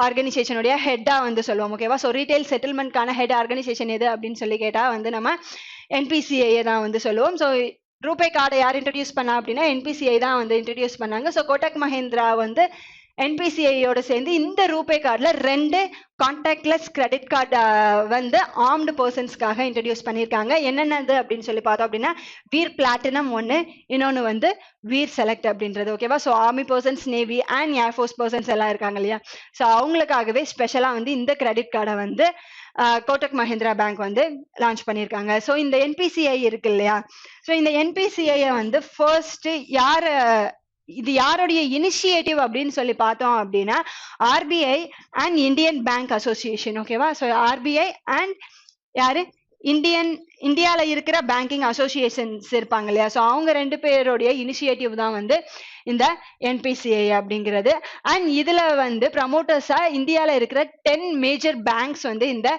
ஆர்கனைசேஷனுடைய ஹெட்டா வந்து சொல்லுவோம். ஓகேவா, ஸோ ரீட்டைல் செட்டில்மெண்ட்கான ஹெட் ஆர்கனைசேஷன் எது அப்படின்னு சொல்லி கேட்டா வந்து நம்ம என்பிசிஐ தான் வந்து சொல்லுவோம். ஸோ ரூபே கார்டை யார் இன்ட்ரடியூஸ் பண்ணா அப்படின்னா என்பிசிஐ தான் வந்து இன்ட்ரடியூஸ் பண்ணாங்க. ஸோ கோட்டக் மஹிந்திரா வந்து என்பிசிஐயோட சேர்ந்து இந்த ரூபே கார்டில் 2 கான்டாக்ட்லெஸ் கிரெடிட் கார்டு வந்து ஆர்ம்டு பர்சன்ஸ்க்காக இன்ட்ரடியூஸ் பண்ணியிருக்காங்க. என்னென்னது அப்படின்னு சொல்லி பார்த்தோம் அப்படின்னா வீர் பிளாட்டினம் ஒன்று, இன்னொன்று வந்து வீர் செலக்ட் அப்படின்றது. ஓகேவா, so army persons, navy and air force persons எல்லாம் இருக்காங்க இல்லையா, ஸோ அவங்களுக்காகவே ஸ்பெஷலாக வந்து இந்த கிரெடிட் கார்டை வந்து கோட்டக் மஹிந்திரா பேங்க் வந்து லான்ச் பண்ணியிருக்காங்க. ஸோ இந்த என்பிசிஐ இருக்கு இல்லையா, ஸோ இந்த என்பிசிஐ வந்து ஃபர்ஸ்ட் இது யாருடைய இனிஷியேட்டிவ் அப்படின்னு சொல்லி பார்த்தோம் அப்படின்னா RBI and Indian bank association. ஓகேவா, ஸோ ஆர்பிஐ அண்ட் யாரு இந்தியால இருக்கிற பேங்கிங் அசோசியேஷன்ஸ் இருப்பாங்க இல்லையா, ஸோ அவங்க 2 பேருடைய இனிஷியேட்டிவ் தான் வந்து இந்த என்பிசிஐ அப்படிங்கிறது. அண்ட் இதுல வந்து ப்ரமோட்டர்ஸா இந்தியால இருக்கிற 10 மேஜர் பேங்க்ஸ் வந்து இந்த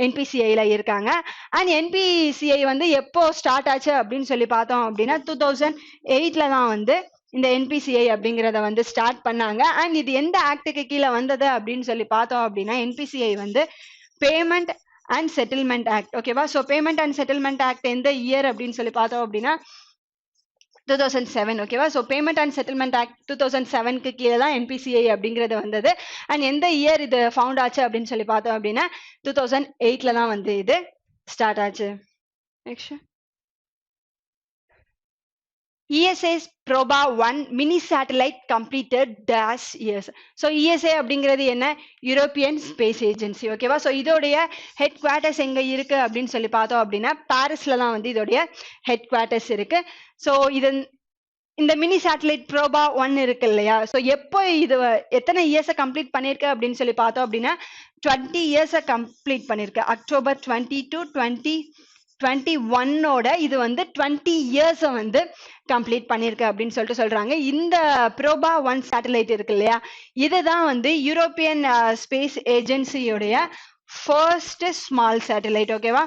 என்பிசிஐல இருக்காங்க. அண்ட் என்பிசிஐ வந்து எப்போ ஸ்டார்ட் ஆச்சு அப்படின்னு சொல்லி பார்த்தோம் அப்படின்னா 2008 தான் வந்து இந்த என்பிசிஐ அப்படிங்கிறத வந்து ஸ்டார்ட் பண்ணாங்க. அண்ட் இது எந்த ஆக்டுக்கு கீழே வந்தது அப்படின்னு சொல்லி பார்த்தோம் அப்படின்னா என்பிசிஐ வந்து பேமெண்ட் அண்ட் செட்டில்மெண்ட் ஆக்ட். ஓகேவா, so payment and settlement act எந்த இயர் அப்படின்னு சொல்லி பார்த்தோம் அப்படின்னா 2007. ஓகேவா, so payment and settlement act 2007க்கு கீழே தான் என்பிசிஐ அப்படிங்கிறது வந்தது. அண்ட் எந்த இயர் இது ஃபவுண்ட் ஆச்சு அப்படின்னு சொல்லி பார்த்தோம் அப்படின்னா 2008 தான் வந்து இது ஸ்டார்ட் ஆச்சு. Next ESA's Proba 1 mini satellite completed dash years. So ESA அப்படிங்கிறது என்ன, யூரோப்பியன் ஸ்பேஸ் ஏஜென்சி. ஓகேவா, ஸோ இதோடைய ஹெட் குவார்ட்டர்ஸ் எங்க இருக்கு அப்படின்னு சொல்லி பார்த்தோம் அப்படின்னா பாரிஸ்ல தான் வந்து இதோடைய ஹெட் குவார்ட்டர்ஸ் இருக்கு. ஸோ இந்த மினி சேட்டலைட் ப்ரோபா 1 இருக்கு இல்லையா, ஸோ எப்போ இது எத்தனை இயர்ஸை கம்ப்ளீட் பண்ணிருக்கு அப்படின்னு சொல்லி பார்த்தோம் அப்படின்னா 20 இயர்ஸை கம்ப்ளீட் பண்ணிருக்கு. அக்டோபர் 22, 2021 இது வந்து 20 இயர்ஸை வந்து கம்ப்ளீட் பண்ணிருக்கு அப்படின்னு சொல்லிட்டு சொல்றாங்க. இந்த ப்ரோபா 1 சேட்டலைட் இருக்கு இல்லையா, இதுதான் வந்து யூரோப்பியன் ஸ்பேஸ் ஏஜென்சியோடைய ஃபர்ஸ்ட் ஸ்மால் சேட்டலைட். ஓகேவா,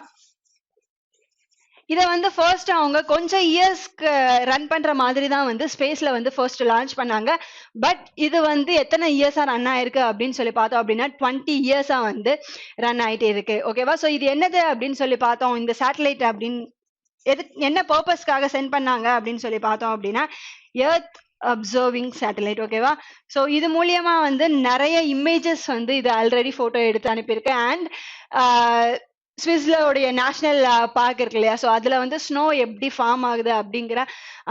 இதை வந்து ஃபர்ஸ்ட் அவங்க கொஞ்சம் இயர்ஸ்க்கு ரன் பண்ற மாதிரி தான் வந்து ஸ்பேஸ்ல வந்து ஃபர்ஸ்ட் லான்ச் பண்ணாங்க. பட் இது வந்து எத்தனை இயர்ஸா ரன் ஆயிருக்கு அப்படின்னு சொல்லி பார்த்தோம் அப்படின்னா 20 இயர்ஸா வந்து ரன் ஆயிட்டே இருக்கு. ஓகேவா, ஸோ இது என்னது அப்படின்னு சொல்லி பார்த்தோம், இந்த சேட்டலைட் அப்படின்னு என்ன பர்பஸ்க்காக சென்ட் பண்ணாங்க அப்படின்னு சொல்லி பார்த்தோம் அப்படின்னா எர்த் அப்சர்விங் சேட்டலைட். ஓகேவா, ஸோ இது மூலியமா வந்து நிறைய இமேஜஸ் வந்து இது ஆல்ரெடி போட்டோ எடுத்து அனுப்பியிருக்கு. அண்ட் ஸ்விஸ்லோடைய நேஷனல் பார்க் இருக்கு இல்லையா, ஸோ அதுல வந்து ஸ்னோ எப்படி ஃபார்ம் ஆகுது அப்படிங்கிற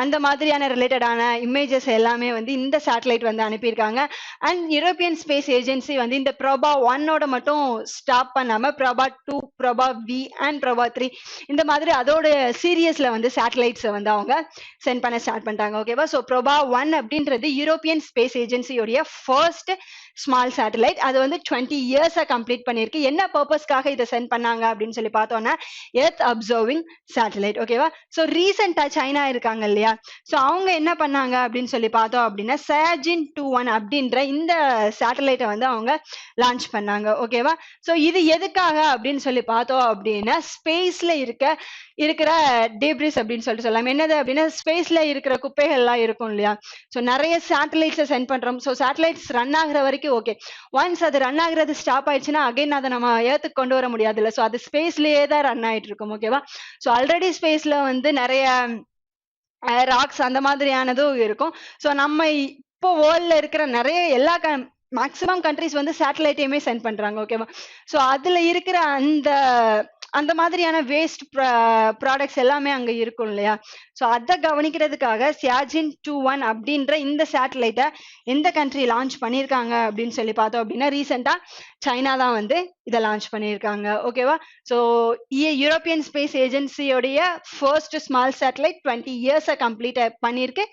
அந்த மாதிரியான ரிலேட்டடான இமேஜஸ் எல்லாமே வந்து இந்த சேட்டலைட் வந்து அனுப்பியிருக்காங்க. அண்ட் யூரோப்பியன் ஸ்பேஸ் ஏஜென்சி வந்து இந்த ப்ரோபா 1 மட்டும் ஸ்டாப் பண்ணாம Proba 2, Proba V and Proba 3 இந்த மாதிரி அதோட சீரியஸ்ல வந்து சேட்டலைட்ஸை வந்து அவங்க சென்ட் பண்ண ஸ்டார்ட் பண்ணிட்டாங்க. ஓகேவா, ஸோ ப்ரோபா 1 அப்படின்றது யூரோப்பியன் ஸ்பேஸ் ஏஜென்சியோடைய ஃபர்ஸ்ட் ஸ்மால் சேட்டலைட். அது வந்து 20 இயர்ஸை கம்ப்ளீட் பண்ணியிருக்கு. என்ன பர்பஸ்க்காக இதை சென்ட் பண்ணாங்க அப்படின்னு சொல்லி பார்த்தோம்னா எர்த் அப்சர்விங் சேட்டலைட். ஓகேவா, ஸோ ரீசெண்டா சைனா இருக்காங்க இல்லையா, ஸோ அவங்க என்ன பண்ணாங்க அப்படின்னு சொல்லி பார்த்தோம் அப்படின்னா சயாஜின் 21 அப்படின்ற இந்த சேட்டலைட்டை வந்து அவங்க லான்ச் பண்ணாங்க. ஓகேவா, ஸோ இது எதுக்காக அப்படின்னு சொல்லி பார்த்தோம் அப்படின்னா ஸ்பேஸ்ல இருக்கிற டேப்ரிஸ் அப்படின்னு சொல்லிட்டு சொல்லலாம். என்னது அப்படின்னா ஸ்பேஸ்ல இருக்கிற குப்பைகள்லாம் இருக்கும் இல்லையா, ஸோ நிறைய சேட்டலைட்ஸை சென்ட் பண்றோம். ஸோ சேட்டலைட்ஸ் ரன் ஆகுற வரைக்கும் ஓகே, ஒன்ஸ் அது ரன் ஆகுறது ஸ்டாப் ஆயிடுச்சுன்னா அகைன் அதை நம்ம ஏர்த்துக்கு கொண்டு வர முடியாது இல்லை, ஸோ அது ஸ்பேஸ்லயே தான் ரன் ஆயிட்டு இருக்கும். ஓகேவா, ஸோ ஆல்ரெடி ஸ்பேஸ்ல வந்து நிறைய ராக்ஸ் அந்த மாதிரியானதும் இருக்கும். ஸோ நம்ம இப்போ வேர்ல்ட்ல இருக்கிற நிறைய எல்லா மேக்ஸிமம் கண்ட்ரிஸ் வந்து சேட்டலைட்டையுமே சென்ட் பண்றாங்க. ஓகேவா? ஸோ அதுல இருக்கிற அந்த அந்த மாதிரியான வேஸ்ட் ப்ராடக்ட்ஸ் எல்லாமே அங்க இருக்கும் இல்லையா? ஸோ அதை கவனிக்கிறதுக்காக சியாஜின் 21 அப்படின்ற இந்த சேட்டலைட்டை எந்த கண்ட்ரி லான்ச் பண்ணியிருக்காங்க அப்படின்னு சொல்லி பார்த்தோம் அப்படின்னா ரீசெண்டா சைனா தான் வந்து இதை லான்ச் பண்ணியிருக்காங்க. ஓகேவா? ஸோ யூரோப்பியன் ஸ்பேஸ் ஏஜென்சியோடைய ஃபர்ஸ்ட் ஸ்மால் சேட்டலைட் 20 இயர்ஸை கம்ப்ளீட் பண்ணியிருக்கு.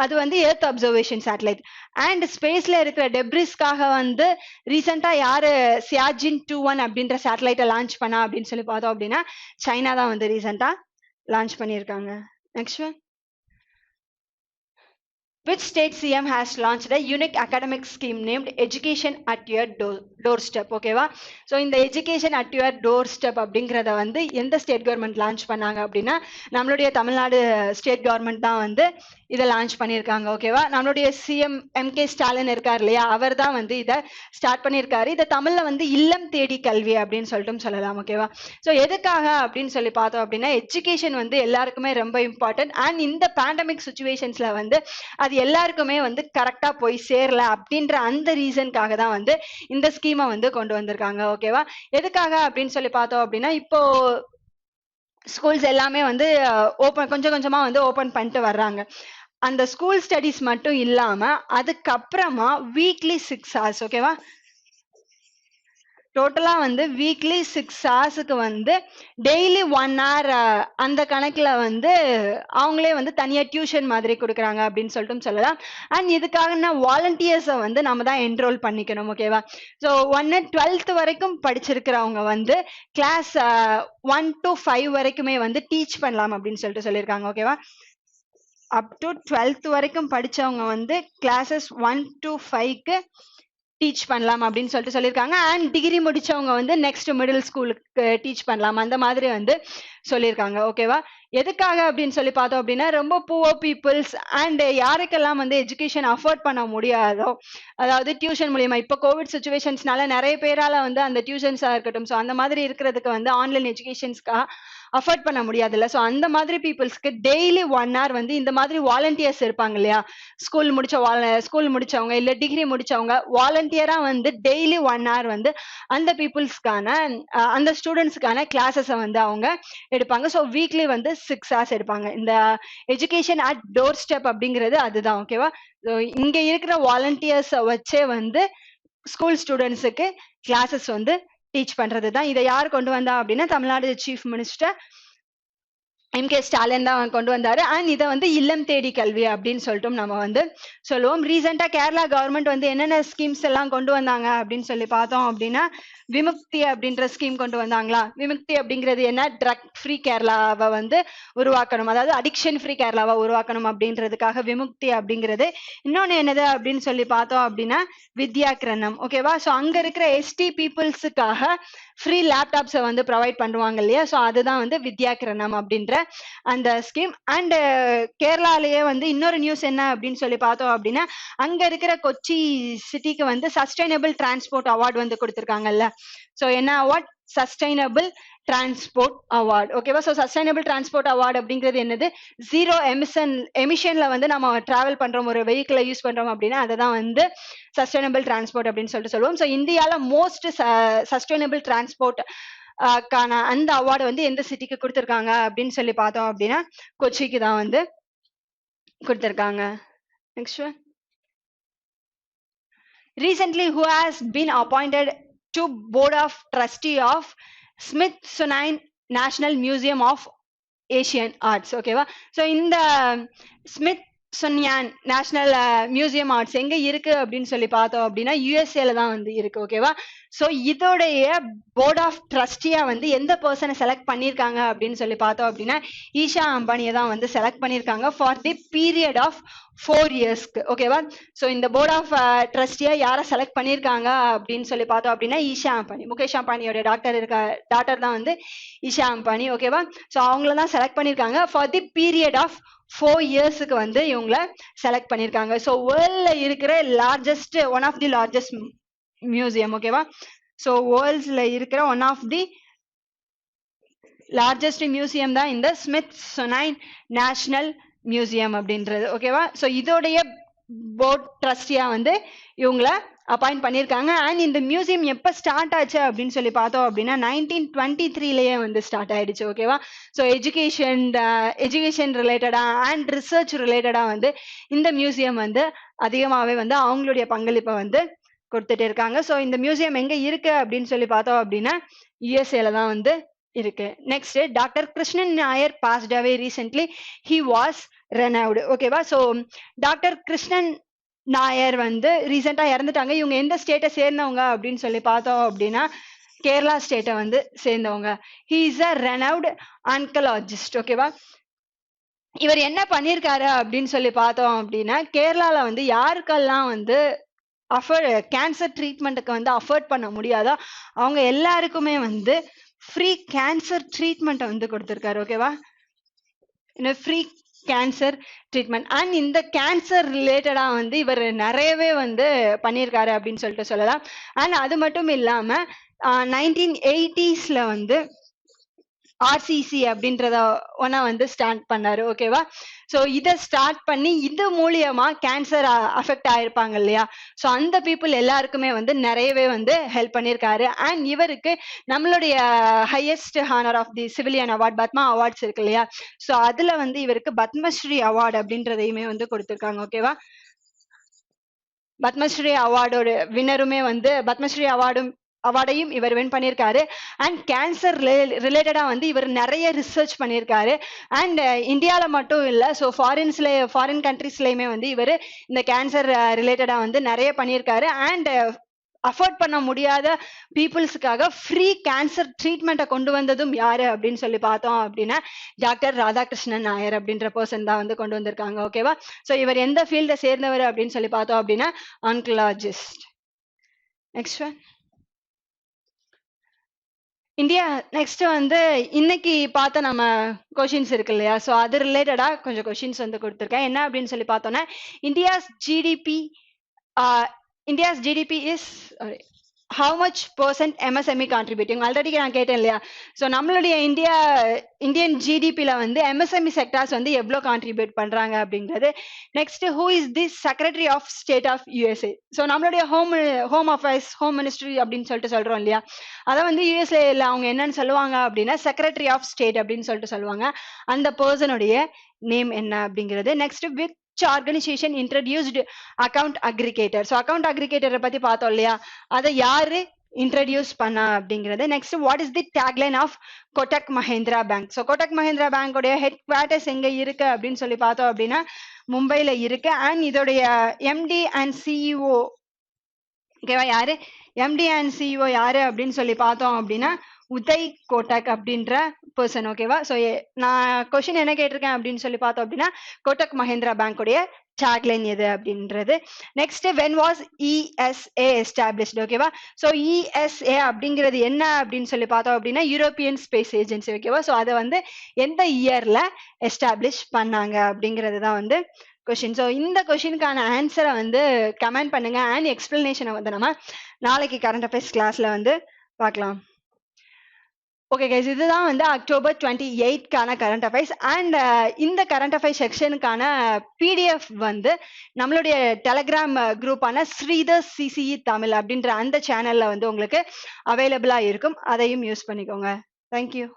அது வந்து எர்த் அப்சர்வேஷன் சேட்டலைட். அண்ட் ஸ்பேஸ்ல இருக்கிற டெப்ரிஸ்க்காக வந்து ரீசெண்டா யாரு சியாஜின் 21 அப்படின்ற சேட்டலைட்டை லான்ச் பண்ணா அப்படின்னு சொல்லி பார்த்தோம் அப்படின்னா சைனா தான் வந்து ரீசெண்டா லான்ச் பண்ணியிருக்காங்க. Next one. Which state CM has launched a unique academic scheme named Education at Your Doorstep? ஓகேவா? ஸோ இந்த education at your door step அப்படிங்கிறத வந்து எந்த ஸ்டேட் கவர்மெண்ட் லான்ச் பண்ணாங்க அப்படின்னா நம்மளுடைய தமிழ்நாடு ஸ்டேட் கவர்மெண்ட் தான் வந்து இதை லான்ச் பண்ணியிருக்காங்க. ஓகேவா? நம்மளுடைய சிஎம் எம்கே ஸ்டாலின் இருக்கார் இல்லையா, அவர் தான் வந்து இதை ஸ்டார்ட் பண்ணியிருக்காரு. இதை தமிழ்ல வந்து இல்லம் தேடி கல்வி அப்படின்னு சொல்லிட்டு சொல்லலாம். ஓகேவா? ஸோ எதுக்காக அப்படின்னு சொல்லி பார்த்தோம் அப்படின்னா எஜுகேஷன் வந்து எல்லாருக்குமே ரொம்ப இம்பார்ட்டன்ட். அண்ட் இந்த பேண்டமிக் சுச்சுவேஷன்ஸ்ல வந்து அது எல்லாருக்குமே வந்து கரெக்டா போய் சேரல அப்படின்ற அந்த ரீசனுக்காக தான் வந்து இந்த ஸ்கீமை வந்து கொண்டு வந்திருக்காங்க. ஓகேவா? எதுக்காக அப்படின்னு சொல்லி பார்த்தோம் அப்படின்னா இப்போ ஸ்கூல்ஸ் எல்லாமே வந்து கொஞ்சம் கொஞ்சமா வந்து ஓபன் பண்ணிட்டு வர்றாங்க. அந்த ஸ்கூல் ஸ்டடிஸ் மட்டும் இல்லாம அதுக்கப்புறமா வீக்லி 6 hours. ஓகேவா? டோட்டலா வந்து வீக்லி 6 ஹவர்ஸுக்கு வந்து டெய்லி 1 hour அந்த கணக்குல வந்து அவங்களே வந்து தனியா டியூஷன் மாதிரி கொடுக்குறாங்க அப்படின்னு சொல்லிட்டு சொல்லலாம். அண்ட் இதுக்காக வாலண்டியர்ஸை வந்து நம்ம தான் என்ரோல் பண்ணிக்கணும். ஓகேவா? ஸோ 12th வரைக்கும் படிச்சிருக்கிறவங்க வந்து கிளாஸ் 1 to 5 வரைக்குமே வந்து டீச் பண்ணலாம் அப்படின்னு சொல்லிட்டு சொல்லியிருக்காங்க. ஓகேவா? அப் டு 12th வரைக்கும் படிச்சவங்க வந்து கிளாஸஸ் 1 to 5க்கு டீச் பண்ணலாம் அப்படின்னு சொல்லிட்டு சொல்லியிருக்காங்க. அண்ட் டிகிரி முடிச்சவங்க வந்து நெக்ஸ்ட் மிடில் ஸ்கூலுக்கு டீச் பண்ணலாம் அந்த மாதிரி வந்து சொல்லியிருக்காங்க. ஓகேவா? எதுக்காக அப்படின்னு சொல்லி பார்த்தோம் அப்படின்னா ரொம்ப புவர் பீப்புள்ஸ் அண்ட் யாருக்கெல்லாம் வந்து எஜுகேஷன் அஃபோர்ட் பண்ண முடியாதோ, அதாவது டியூஷன் மூலியமா இப்போ கோவிட் சுச்சுவேஷன்ஸ்னால நிறைய பேரால வந்து அந்த டியூஷன்ஸா இருக்கட்டும், ஸோ அந்த மாதிரி இருக்கிறதுக்கு வந்து ஆன்லைன் எஜுகேஷன்ஸ்க்காக அஃபோர்ட் பண்ண முடியாதுல்ல. ஸோ அந்த மாதிரி பீப்புள்ஸ்க்கு டெய்லி 1 hour வந்து இந்த மாதிரி வாலண்டியர்ஸ் இருப்பாங்க இல்லையா, ஸ்கூல் முடிச்சவங்க இல்ல டிகிரி முடிச்சவங்க வாலண்டியரா வந்து டெய்லி 1 hour வந்து அந்த பீப்புள்ஸ்க்கான அந்த ஸ்டூடெண்ட்ஸ்க்கான கிளாஸஸை வந்து அவங்க எடுப்பாங்க. ஸோ வீக்லி வந்து 6 hours எடுப்பாங்க. இந்த எஜுகேஷன் அட் டோர் ஸ்டெப் அப்படிங்கிறது அதுதான். ஓகேவா? இங்க இருக்கிற வாலண்டியர்ஸை வச்சே வந்து ஸ்கூல் ஸ்டூடெண்ட்ஸுக்கு கிளாஸஸ் வந்து டீச் பண்றது தான். இதை யார் கொண்டு வந்தா அப்படின்னா Tamil Nadu chief minister MK Stalin தான் கொண்டு வந்தாரு. அண்ட் இதை வந்து இல்லம் தேடி கல்வி அப்படின்னு சொல்லிட்டு நம்ம வந்து சொல்லுவோம். ரீசெண்டா கேரளா கவர்மெண்ட் வந்து என்னென்ன ஸ்கீம்ஸ் எல்லாம் கொண்டு வந்தாங்க அப்படின்னு சொல்லி பார்த்தோம் அப்படின்னா விமுக்தி அப்படின்ற ஸ்கீம் கொண்டு வந்தாங்களா. விமுக்தி அப்படிங்கிறது என்ன, ட்ரக் ஃப்ரீ கேரளாவை வந்து உருவாக்கணும், அதாவது அடிக்ஷன் ஃப்ரீ கேரளாவை உருவாக்கணும் அப்படின்றதுக்காக விமுக்தி அப்படிங்கிறது. இன்னொன்னு என்னது அப்படின்னு சொல்லி பார்த்தோம் அப்படின்னா வித்யாகிரணம். ஓகேவா? ஸோ அங்க இருக்கிற எஸ்டி பீப்புள்ஸுக்காக ஃப்ரீ லேப்டாப்ஸை வந்து ப்ரொவைட் பண்ணுவாங்க இல்லையா, ஸோ அதுதான் வந்து வித்யாகிரணம் அப்படின்ற அந்த ஸ்கீம். அண்ட் கேரளாலேயே வந்து இன்னொரு நியூஸ் என்ன அப்படின்னு சொல்லி பார்த்தோம் அப்படின்னா அங்க இருக்கிற கொச்சி சிட்டிக்கு வந்து சஸ்டைனபிள் டிரான்ஸ்போர்ட் அவார்டு வந்து கொடுத்துருக்காங்கல்ல. ஸோ என்ன அவார்ட்? Sustainable transport award. ஓகேவா? ஸோ சஸ்டைனபிள் டிரான்ஸ்போர்ட் அவார்டு அப்படிங்கிறது என்னது, ஜீரோ எமிஷன்ல வந்து நம்ம டிராவல் பண்றோம், ஒரு வெஹிக்கிளை யூஸ் பண்றோம் அப்படின்னா அதை தான் வந்து சஸ்டைனபிள் டிரான்ஸ்போர்ட் அப்படின்னு சொல்லிட்டு சொல்லுவோம். ஸோ இந்தியால மோஸ்ட் சஸ்டைனபிள் டிரான்ஸ்போர்ட் கான அந்த அவார்டு வந்து எந்த சிட்டிக்கு கொடுத்துருக்காங்க அப்படின்னு சொல்லி பார்த்தோம் அப்படின்னா கொச்சிக்கு தான் வந்து கொடுத்துருக்காங்க. Next one. Recently, who has been appointed to board of trustee of Smithsonian National Museum of Asian Arts? ஓகேவா? ஸோ இந்த ஸ்மித்சோனியன் நேஷனல் மியூசியம் ஆர்ட்ஸ் எங்க இருக்கு அப்படின்னு சொல்லி பார்த்தோம் அப்படின்னா யூஎஸ்ஏல தான் வந்து இருக்கு. ஓகேவா? ஸோ இதோடைய போர்ட் ஆஃப் ட்ரஸ்டியா வந்து எந்த பர்சனை செலக்ட் பண்ணியிருக்காங்க அப்படின்னு சொல்லி பார்த்தோம் அப்படின்னா ஈஷா அம்பானியை தான் வந்து செலக்ட் பண்ணியிருக்காங்க ஃபார் தி பீரியட் ஆஃப் 4 yearsக்கு. ஓகேவா? ஸோ இந்த போர்ட் ஆஃப் ட்ரஸ்டியா யாரை செலக்ட் பண்ணியிருக்காங்க அப்படின்னு சொல்லி பார்த்தோம் அப்படின்னா ஈஷா அம்பானி, முகேஷ் அம்பானியோட டாக்டர் தான் வந்து ஈஷா அம்பானி. ஓகேவா? ஸோ அவங்கள தான் செலக்ட் பண்ணியிருக்காங்க ஃபார் தி பீரியட் ஆஃப் 4 yearsக்கு வந்து இவங்கள செலக்ட் பண்ணியிருக்காங்க. ஸோ வேர்ல்ட்ல இருக்கிற largest one of the largest museum. ஓகேவா? ஸோ வேர்ல்ட்ஸ்ல இருக்கிற one of the largest museum தான் இந்த ஸ்மித்சோனியன் நேஷனல் மியூசியம் அப்படின்றது. ஓகேவா? ஸோ இதோடைய போர்ட் ட்ரஸ்டியா வந்து இவங்கள அப்பாயிண்ட் பண்ணியிருக்காங்க. அண்ட் இந்த மியூசியம் எப்போ ஸ்டார்ட் ஆச்சு அப்படின்னு சொல்லி பார்த்தோம் அப்படின்னா 1923லயே வந்து ஸ்டார்ட் ஆயிடுச்சு. ஓகேவா? ஸோ எஜுகேஷன் ரிலேட்டடா அண்ட் ரிசர்ச் ரிலேட்டடா வந்து இந்த மியூசியம் வந்து அதிகமாகவே வந்து அவங்களுடைய பங்களிப்பை வந்து கொடுத்துட்டு இருக்காங்க. ஸோ இந்த மியூசியம் எங்க இருக்கு அப்படின்னு சொல்லி பார்த்தோம் அப்படின்னா யுஎஸ்ஏல தான் வந்து இருக்கு. Next doctor Krishnan Nair passed away recently. He was renowned. ஓகேவா? ஸோ டாக்டர் கிருஷ்ணன் நாயர் வந்து ரீசெண்டா இறந்துட்டாங்க. இவங்க எந்த ஸ்டேட்டை சேர்ந்தவங்க அப்படின்னு சொல்லி பார்த்தோம் அப்படின்னா கேரளா ஸ்டேட்டை வந்து சேர்ந்தவங்க. He is a renowned oncologist. ஓகேவா? இவர் என்ன பண்ணியிருக்காரு அப்படின்னு சொல்லி பார்த்தோம் அப்படின்னா கேரளால வந்து யாருக்கெல்லாம் வந்து கேன்சர் ட்ரீட்மெண்ட்டுக்கு வந்து அஃபோர்ட் பண்ண முடியாதோ அவங்க எல்லாருக்குமே வந்து ஃப்ரீ கேன்சர் ட்ரீட்மெண்ட்டை வந்து கொடுத்துருக்காரு. ஓகேவா? Free cancer treatment. அண்ட் இந்த கேன்சர் ரிலேட்டடா வந்து இவர் நிறையவே வந்து பண்ணியிருக்காரு அப்படின்னு சொல்லிட்டு சொல்லலாம். அண்ட் அது மட்டும் இல்லாம 1980ஸ்ல வந்து ஆர்சிசி அப்படின்றத ஒன்னா வந்து ஸ்டார்ட் பண்ணாரு. ஓகேவா? ஸோ இதை ஸ்டார்ட் பண்ணி இது மூலியமா கேன்சர் அஃபெக்ட் ஆயிருப்பாங்க இல்லையா? ஸோ அந்த பீப்புள் எல்லாருக்குமே வந்து நிறையவே வந்து ஹெல்ப் பண்ணியிருக்காரு. அண்ட் இவருக்கு நம்மளுடைய highest honour of the civilian award Padma awards இருக்கு இல்லையா? ஸோ அதுல வந்து இவருக்கு பத்மஸ்ரீ அவார்டு அப்படின்றதையுமே வந்து கொடுத்துருக்காங்க. ஓகேவா? பத்மஸ்ரீ அவார்டோட வின்னருமே வந்து பத்மஸ்ரீ அவார்டையும் இவர் வின் பண்ணியிருக்காரு. அண்ட் கேன்சர் ரிலேட்டடா வந்து இவர் நிறைய ரிசர்ச் பண்ணியிருக்காரு. அண்ட் இந்தியாவில மட்டும் இல்லை, ஸோ ஃபாரின் கண்ட்ரீஸ்லயுமே வந்து இவர் இந்த கேன்சர் ரிலேட்டடா வந்து நிறைய பண்ணியிருக்காரு. அண்ட் அஃபோர்ட் பண்ண முடியாத பீப்புள்ஸுக்காக ஃப்ரீ கேன்சர் ட்ரீட்மெண்ட்டை கொண்டு வந்ததும் யாரு அப்படின்னு சொல்லி பார்த்தோம் அப்படின்னா டாக்டர் ராதாகிருஷ்ணன் நாயர் அப்படின்ற பர்சன் தான் வந்து கொண்டு வந்திருக்காங்க. ஓகேவா? ஸோ இவர் எந்த ஃபீல்டை சேர்ந்தவர் அப்படின்னு சொல்லி பார்த்தோம் அப்படின்னா oncologist. Next one India. Next வந்து இன்னைக்கு பார்த்த நம்ம கொஷின்ஸ் இருக்கு இல்லையா? ஸோ அது ரிலேட்டடா கொஞ்சம் கொஷின்ஸ் வந்து கொடுத்துருக்கேன். என்ன அப்படின்னு சொல்லி பார்த்தோன்னா India's GDP is how much % MSME contributing. Already நான் கேட்டேன் இல்லையா? ஸோ நம்மளுடைய இந்தியன் ஜிடிபியில் வந்து MSME செக்டார்ஸ் வந்து எவ்வளோ கான்ட்ரிபியூட் பண்ணுறாங்க அப்படிங்கிறது. Next who is the secretary of state of USA. So நம்மளுடைய ஹோம் அஃபேர்ஸ் ஹோம் மினிஸ்ட்ரி அப்படின்னு சொல்லிட்டு சொல்கிறோம் இல்லையா? அதை வந்து யுஎஸ்ஏல அவங்க என்னன்னு சொல்லுவாங்க அப்படின்னா செக்ரட்டரி ஆஃப் ஸ்டேட் அப்படின்னு சொல்லிட்டு சொல்லுவாங்க. அந்த பர்சனுடைய நேம் என்ன அப்படிங்கிறது. Next with organisation introduced account aggregator. So account அக்ரிகேட்டரை பத்தி பார்த்தோம் இல்லையா? அதை யாரு இன்ட்ரடியூஸ் பண்ணா அப்படிங்கிறது. Next what is the tagline of Kotak Mahindra bank. So Kotak Mahindra பேங்கோடைய ஹெட் குவார்டர்ஸ் எங்க இருக்கு அப்படின்னு சொல்லி பார்த்தோம் அப்படின்னா மும்பைல இருக்கு. அண்ட் இதோடைய எம்டி அண்ட் சிஇஓ ஓகேவா யாரு? எம்டி அண்ட் சிஇஓ யாரு அப்படின்னு சொல்லி பார்த்தோம் அப்படின்னா உதய் கோட்டக் அப்படின்ற பர்சன். ஓகேவா? ஸோ நான் கொஸ்டின் என்ன கேட்டிருக்கேன் அப்படின்னு சொல்லி பார்த்தோம் அப்படின்னா கோட்டக் மஹேந்திரா பேங்கோடைய டேக்லைன் எது அப்படின்றது. Next when was ESA established. ஓகேவா? ஸோ இஎஸ்ஏ அப்படிங்கிறது என்ன அப்படின்னு சொல்லி பார்த்தோம் அப்படின்னா யூரோப்பியன் ஸ்பேஸ் ஏஜென்சி. ஓகேவா? ஸோ அதை வந்து எந்த இயர்ல எஸ்டாப்ளிஷ் பண்ணாங்க அப்படிங்கிறது தான் வந்து கொஷின். ஸோ இந்த கொஷினுக்கான ஆன்சரை வந்து கமெண்ட் பண்ணுங்க. அண்ட் எக்ஸ்பிளனேஷனை வந்து நம்ம நாளைக்கு கரண்ட் அஃபேர்ஸ் கிளாஸ்ல வந்து பார்க்கலாம். ஓகே கைஸ், இதுதான் வந்து அக்டோபர் 28க்கான கரண்ட் அஃபேர்ஸ். அண்ட் இந்த கரண்ட் அஃபேர்ஸ் செக்ஷனுக்கான பிடிஎஃப் வந்து நம்மளுடைய டெலகிராம் குரூப்பான ஸ்ரீதர் சிசிஇ தமிழ் அப்படின்ற அந்த சேனல்ல வந்து உங்களுக்கு அவைலபிளா இருக்கும். அதையும் யூஸ் பண்ணிக்கோங்க. தேங்க்யூ.